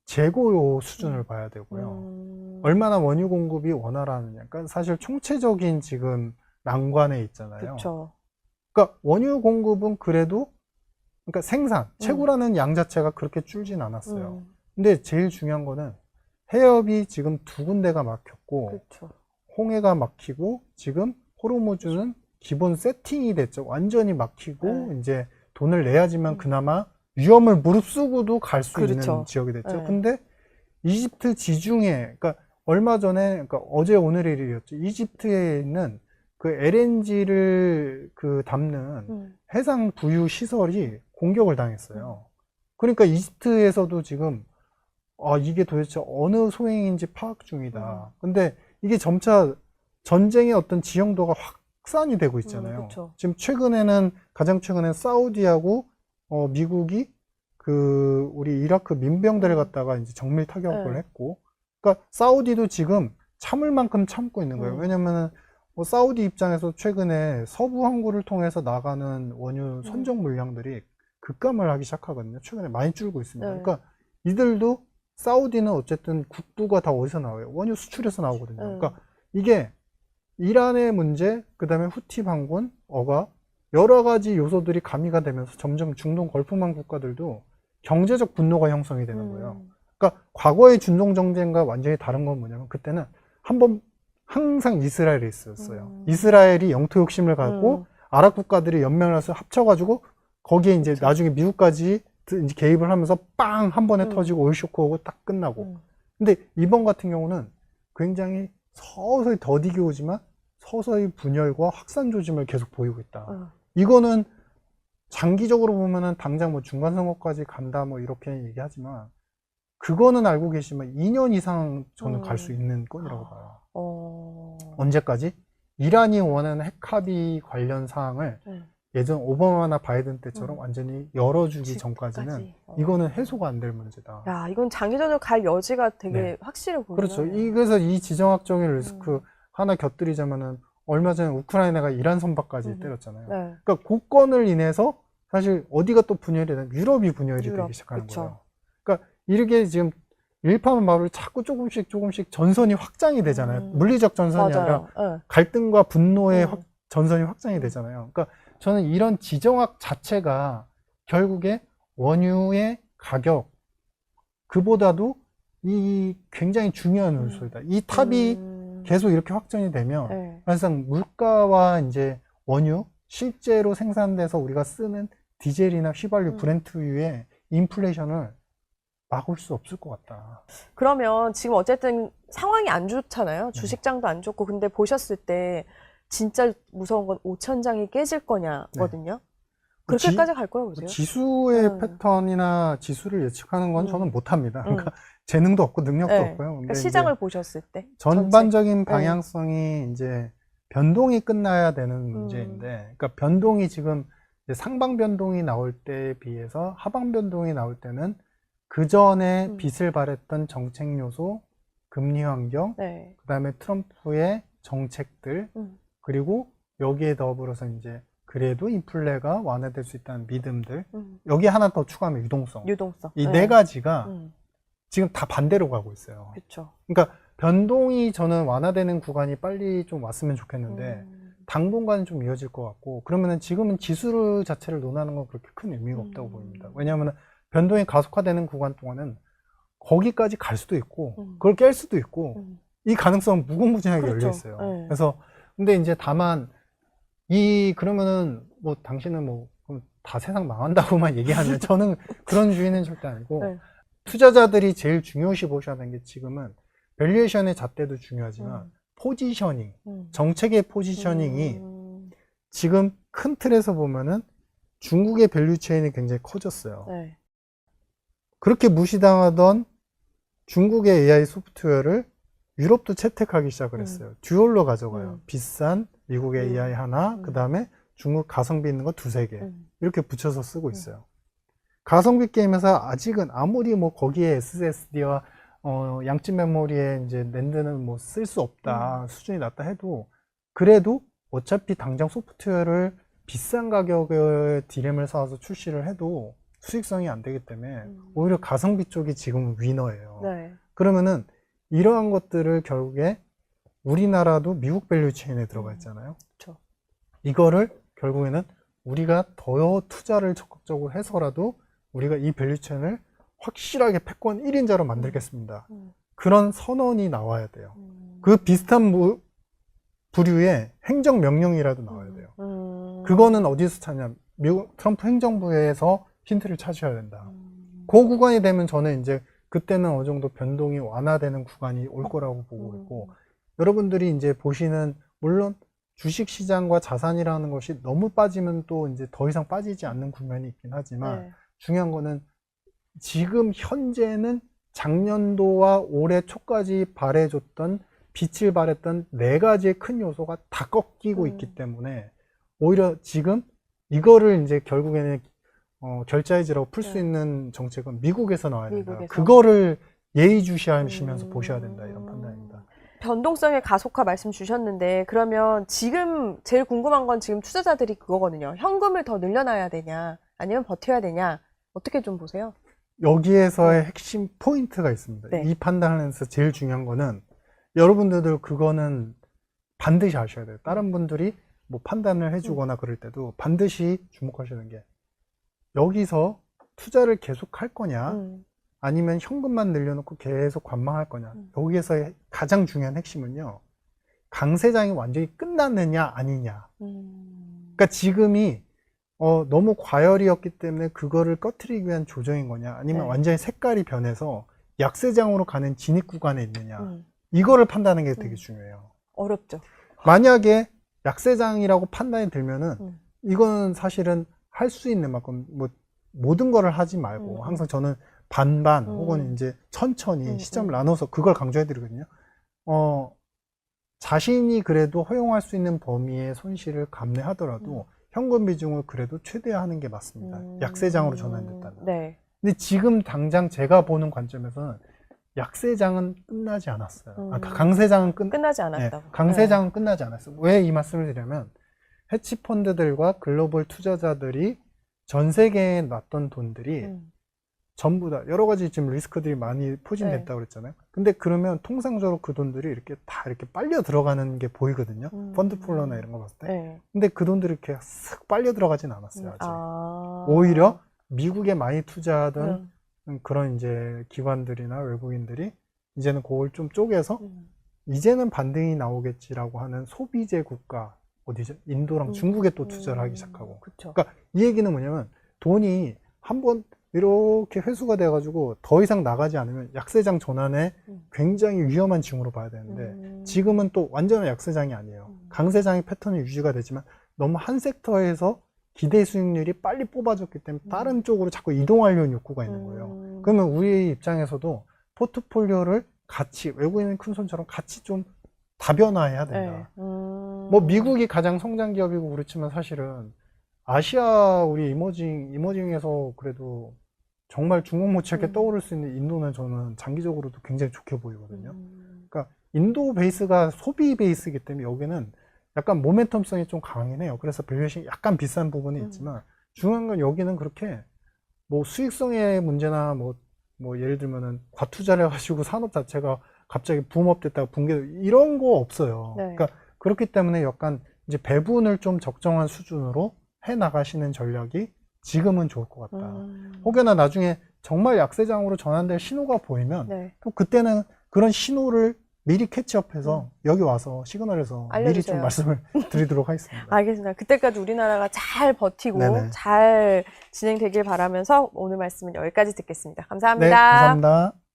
재고 수준을 봐야 되고요. 얼마나 원유 공급이 원활하느냐. 그러니까 사실 총체적인 지금 난관에 있잖아요. 그렇죠. 그러니까 원유 공급은 그래도 그러니까 생산, 채굴하는 양 자체가 그렇게 줄진 않았어요. 근데 제일 중요한 거는 해협이 지금 두 군데가 막혔고 그렇죠. 홍해가 막히고 지금 호르무즈는 기본 세팅이 됐죠. 완전히 막히고 네. 이제 돈을 내야지만 그나마 위험을 무릅쓰고도 갈 수 그렇죠. 있는 지역이 됐죠. 네. 근데 이집트 지중해, 그러니까 얼마 전에, 그러니까 어제 오늘의 일이었죠. 이집트에 있는 그 LNG를 그 담는 해상 부유 시설이 공격을 당했어요. 그러니까 이집트에서도 지금 이게 도대체 어느 소행인지 파악 중이다. 근데 이게 점차 전쟁의 어떤 지형도가 확산이 되고 있잖아요. 그렇죠. 지금 최근에는 가장 최근에 사우디하고 미국이 그 우리 이라크 민병대를 갖다가 이제 정밀 타격을 네. 했고, 그러니까 사우디도 지금 참을 만큼 참고 있는 거예요. 왜냐면은 뭐 사우디 입장에서 최근에 서부 항구를 통해서 나가는 원유 선적 물량들이 급감을 하기 시작하거든요. 최근에 많이 줄고 있습니다. 네. 그러니까 이들도 사우디는 어쨌든 국부가 다 어디서 나와요? 원유 수출에서 나오거든요. 그러니까 이게 이란의 문제, 그 다음에 후티 반군, 여러 가지 요소들이 가미가 되면서 점점 중동 걸프만 국가들도 경제적 분노가 형성이 되는 거예요. 그러니까 과거의 중동 정쟁과 완전히 다른 건 뭐냐면 그때는 항상 이스라엘이 있었어요. 이스라엘이 영토 욕심을 갖고 아랍 국가들이 연맹을 해서 합쳐가지고 거기에 이제 그쵸. 나중에 미국까지 이제 개입을 하면서 빵 한 번에 터지고 오일 쇼크하고 딱 끝나고. 근데 이번 같은 경우는 굉장히 서서히 더디게 오지만 서서히 분열과 확산 조짐을 계속 보이고 있다. 이거는 장기적으로 보면은 당장 뭐 중간 선거까지 간다 뭐 이렇게 얘기하지만 그거는 알고 계시면 2년 이상 저는 갈 수 있는 건이라고 봐요. 언제까지? 이란이 원하는 핵 합의 관련 사항을 예전 오바마나 바이든 때처럼 완전히 열어주기 전까지는 이거는 해소가 안 될 문제다. 야, 이건 장기전으로 갈 여지가 되게 네. 확실해 보여요. 그렇죠. 그래서 이 지정학적인 리스크 하나 곁들이자면은 얼마 전에 우크라이나가 이란 선박까지 때렸잖아요. 네. 그러니까 그 건을 인해서 사실 어디가 또 분열이 되면 유럽이 분열이 유럽, 되기 시작하는 그쵸. 거예요. 그러니까 이렇게 지금 일파만파로 자꾸 조금씩 전선이 확장이 되잖아요. 물리적 전선이 아니라 맞아요. 네. 갈등과 분노의 전선이 확장이 되잖아요. 그러니까 저는 이런 지정학 자체가 결국에 원유의 가격 그보다도 이 굉장히 중요한 요소이다. 이 탑이 계속 이렇게 확전이 되면 네. 사실상 물가와 이제 원유 실제로 생산돼서 우리가 쓰는 디젤이나 휘발유 브렌트유의 인플레이션을 막을 수 없을 것 같다. 그러면 지금 어쨌든 상황이 안 좋잖아요. 주식장도 안 좋고. 근데 보셨을 때 진짜 무서운 건 5천장이 깨질 거냐거든요. 그렇게까지 갈 거라고 보세요? 지수의 패턴이나 지수를 예측하는 건 저는 못합니다. 그러니까 재능도 없고 능력도 네. 없고요. 근데 그러니까 시장을 보셨을 때 전반적인 전체. 방향성이 이제 변동이 끝나야 되는 문제인데, 그러니까 변동이 지금 이제 상방 변동이 나올 때에 비해서 하방 변동이 나올 때는 그 전에 빛을 발했던 정책 요소, 금리 환경, 네. 그다음에 트럼프의 정책들, 그리고 여기에 더불어서 이제 그래도 인플레가 완화될 수 있다는 믿음들, 여기 하나 더 추가하면 유동성. 이 네 가지가 지금 다 반대로 가고 있어요. 그렇죠. 그러니까 변동이 저는 완화되는 구간이 빨리 좀 왔으면 좋겠는데 당분간은 좀 이어질 것 같고, 그러면은 지금은 지수 자체를 논하는 건 그렇게 큰 의미가 없다고 보입니다. 왜냐하면 변동이 가속화되는 구간 동안은 거기까지 갈 수도 있고 그걸 깰 수도 있고 이 가능성은 무궁무진하게 그렇죠. 열려 있어요. 네. 그래서 근데 이제 다만 그러면은 뭐 당신은 뭐 다 세상 망한다고만 얘기하면 저는 그런 주의는 절대 아니고 네. 투자자들이 제일 중요시 보셔야 하는 게 지금은 밸류에이션의 잣대도 중요하지만 포지셔닝, 정책의 포지셔닝이 지금 큰 틀에서 보면은 중국의 밸류체인이 굉장히 커졌어요. 네. 그렇게 무시당하던 중국의 AI 소프트웨어를 유럽도 채택하기 시작을 했어요. 듀얼로 가져가요. 비싼 미국의 AI 하나, 그 다음에 중국 가성비 있는 거 두세 개. 이렇게 붙여서 쓰고 있어요. 가성비 게임에서 아직은 아무리 뭐 거기에 SSD와 양집 메모리에 이제 랜드는 뭐 쓸 수 없다, 수준이 낮다 해도 그래도 어차피 당장 소프트웨어를 비싼 가격의 D램을 사서 출시를 해도 수익성이 안 되기 때문에 오히려 가성비 쪽이 지금 위너예요. 네. 그러면은 이러한 것들을 결국에 우리나라도 미국 밸류체인에 들어가 있잖아요. 그렇죠. 이거를 결국에는 우리가 더 투자를 적극적으로 해서라도 우리가 이 밸류체인을 확실하게 패권 1인자로 만들겠습니다. 그런 선언이 나와야 돼요. 그 비슷한 부류의 행정명령이라도 나와야 돼요. 그거는 어디서 찾냐? 미국 트럼프 행정부에서 힌트를 찾으셔야 된다. 그 구간이 되면 저는 이제 그때는 어느 정도 변동이 완화되는 구간이 올 거라고 보고 있고, 여러분들이 이제 보시는, 물론 주식시장과 자산이라는 것이 너무 빠지면 또 이제 더 이상 빠지지 않는 국면이 있긴 하지만, 네. 중요한 거는 지금 현재는 작년도와 올해 초까지 발해줬던, 빛을 발했던 네 가지의 큰 요소가 다 꺾이고 있기 때문에, 오히려 지금 이거를 이제 결국에는 결자해지라고 풀 수 있는 정책은 미국에서 나와야 된다. 미국에서. 그거를 예의주시하시면서 보셔야 된다. 이런 판단입니다. 변동성의 가속화 말씀 주셨는데, 그러면 지금 제일 궁금한 건 지금 투자자들이 그거거든요. 현금을 더 늘려놔야 되냐, 아니면 버텨야 되냐, 어떻게 좀 보세요? 여기에서의 핵심 포인트가 있습니다. 네. 이 판단하면서 제일 중요한 거는, 여러분들도 그거는 반드시 아셔야 돼요. 다른 분들이 뭐 판단을 해주거나 그럴 때도 반드시 주목하시는 게, 여기서 투자를 계속 할 거냐, 아니면 현금만 늘려놓고 계속 관망할 거냐. 여기에서의 가장 중요한 핵심은요, 강세장이 완전히 끝났느냐 아니냐. 그러니까 지금이 너무 과열이었기 때문에 그거를 꺼트리기 위한 조정인 거냐, 아니면 네. 완전히 색깔이 변해서 약세장으로 가는 진입 구간에 있느냐. 이거를 판단하는 게 되게 중요해요. 어렵죠. 만약에 약세장이라고 판단이 들면은 이건 사실은 할 수 있는 만큼 뭐 모든 거를 하지 말고 항상 저는 반반 혹은 이제 천천히 시점을 나눠서 그걸 강조해 드리거든요. 자신이 그래도 허용할 수 있는 범위의 손실을 감내하더라도 현금 비중을 그래도 최대화하는 게 맞습니다. 약세장으로 전환됐다면. 네. 근데 지금 당장 제가 보는 관점에서는 약세장은 끝나지 않았어요. 강세장은 끝나지 않았다고. 네, 강세장은 끝나지 않았어요. 왜 이 말씀을 드리냐면, 해치펀드들과 글로벌 투자자들이 전 세계에 놨던 돈들이 전부 다 여러 가지 지금 리스크들이 많이 포진됐다고 그랬잖아요. 근데 그러면 통상적으로 그 돈들이 이렇게 다 이렇게 빨려 들어가는 게 보이거든요. 펀드 플러나 이런 거 봤을 때. 네. 근데 그 돈들이 이렇게 쓱 빨려 들어가진 않았어요. 아직. 아. 오히려 미국에 많이 투자하던 그런 이제 기관들이나 외국인들이 이제는 그걸 좀 쪼개서 이제는 반등이 나오겠지라고 하는 소비재 국가, 어디죠? 인도랑 중국에 또 투자를 하기 시작하고. 그쵸. 그러니까 이 얘기는 뭐냐면, 돈이 한번 이렇게 회수가 돼가지고 더 이상 나가지 않으면 약세장 전환에 굉장히 위험한 징후로 봐야 되는데, 지금은 또 완전한 약세장이 아니에요. 강세장의 패턴이 유지가 되지만 너무 한 섹터에서 기대 수익률이 빨리 뽑아졌기 때문에 다른 쪽으로 자꾸 이동하려는 욕구가 있는 거예요. 그러면 우리 입장에서도 포트폴리오를 같이, 외국인 큰 손처럼 같이 좀 다변화해야 된다. 네. 뭐 미국이 가장 성장 기업이고 그렇지만 사실은 아시아 우리 이머징에서 그래도 정말 중국 못지않게 떠오를 수 있는 인도는 저는 장기적으로도 굉장히 좋게 보이거든요. 그러니까 인도 베이스가 소비 베이스이기 때문에 여기는 약간 모멘텀성이 좀 강하긴 해요. 그래서 밸류에이션이 약간 비싼 부분이 있지만, 중요한 건 여기는 그렇게 뭐 수익성의 문제나 뭐 예를 들면은 과투자를 해가지고 산업 자체가 갑자기 붐업 됐다가 붕괴, 이런 거 없어요. 네. 그러니까 그렇기 때문에 약간 이제 배분을 좀 적정한 수준으로 해 나가시는 전략이 지금은 좋을 것 같다. 혹여나 나중에 정말 약세장으로 전환될 신호가 보이면 네. 또 그때는 그런 신호를 미리 캐치업해서 여기 와서 시그널에서 미리 좀 알려주세요. 말씀을 드리도록 하겠습니다. 알겠습니다. 그때까지 우리나라가 잘 버티고 네네. 잘 진행되길 바라면서 오늘 말씀은 여기까지 듣겠습니다. 감사합니다. 네, 감사합니다.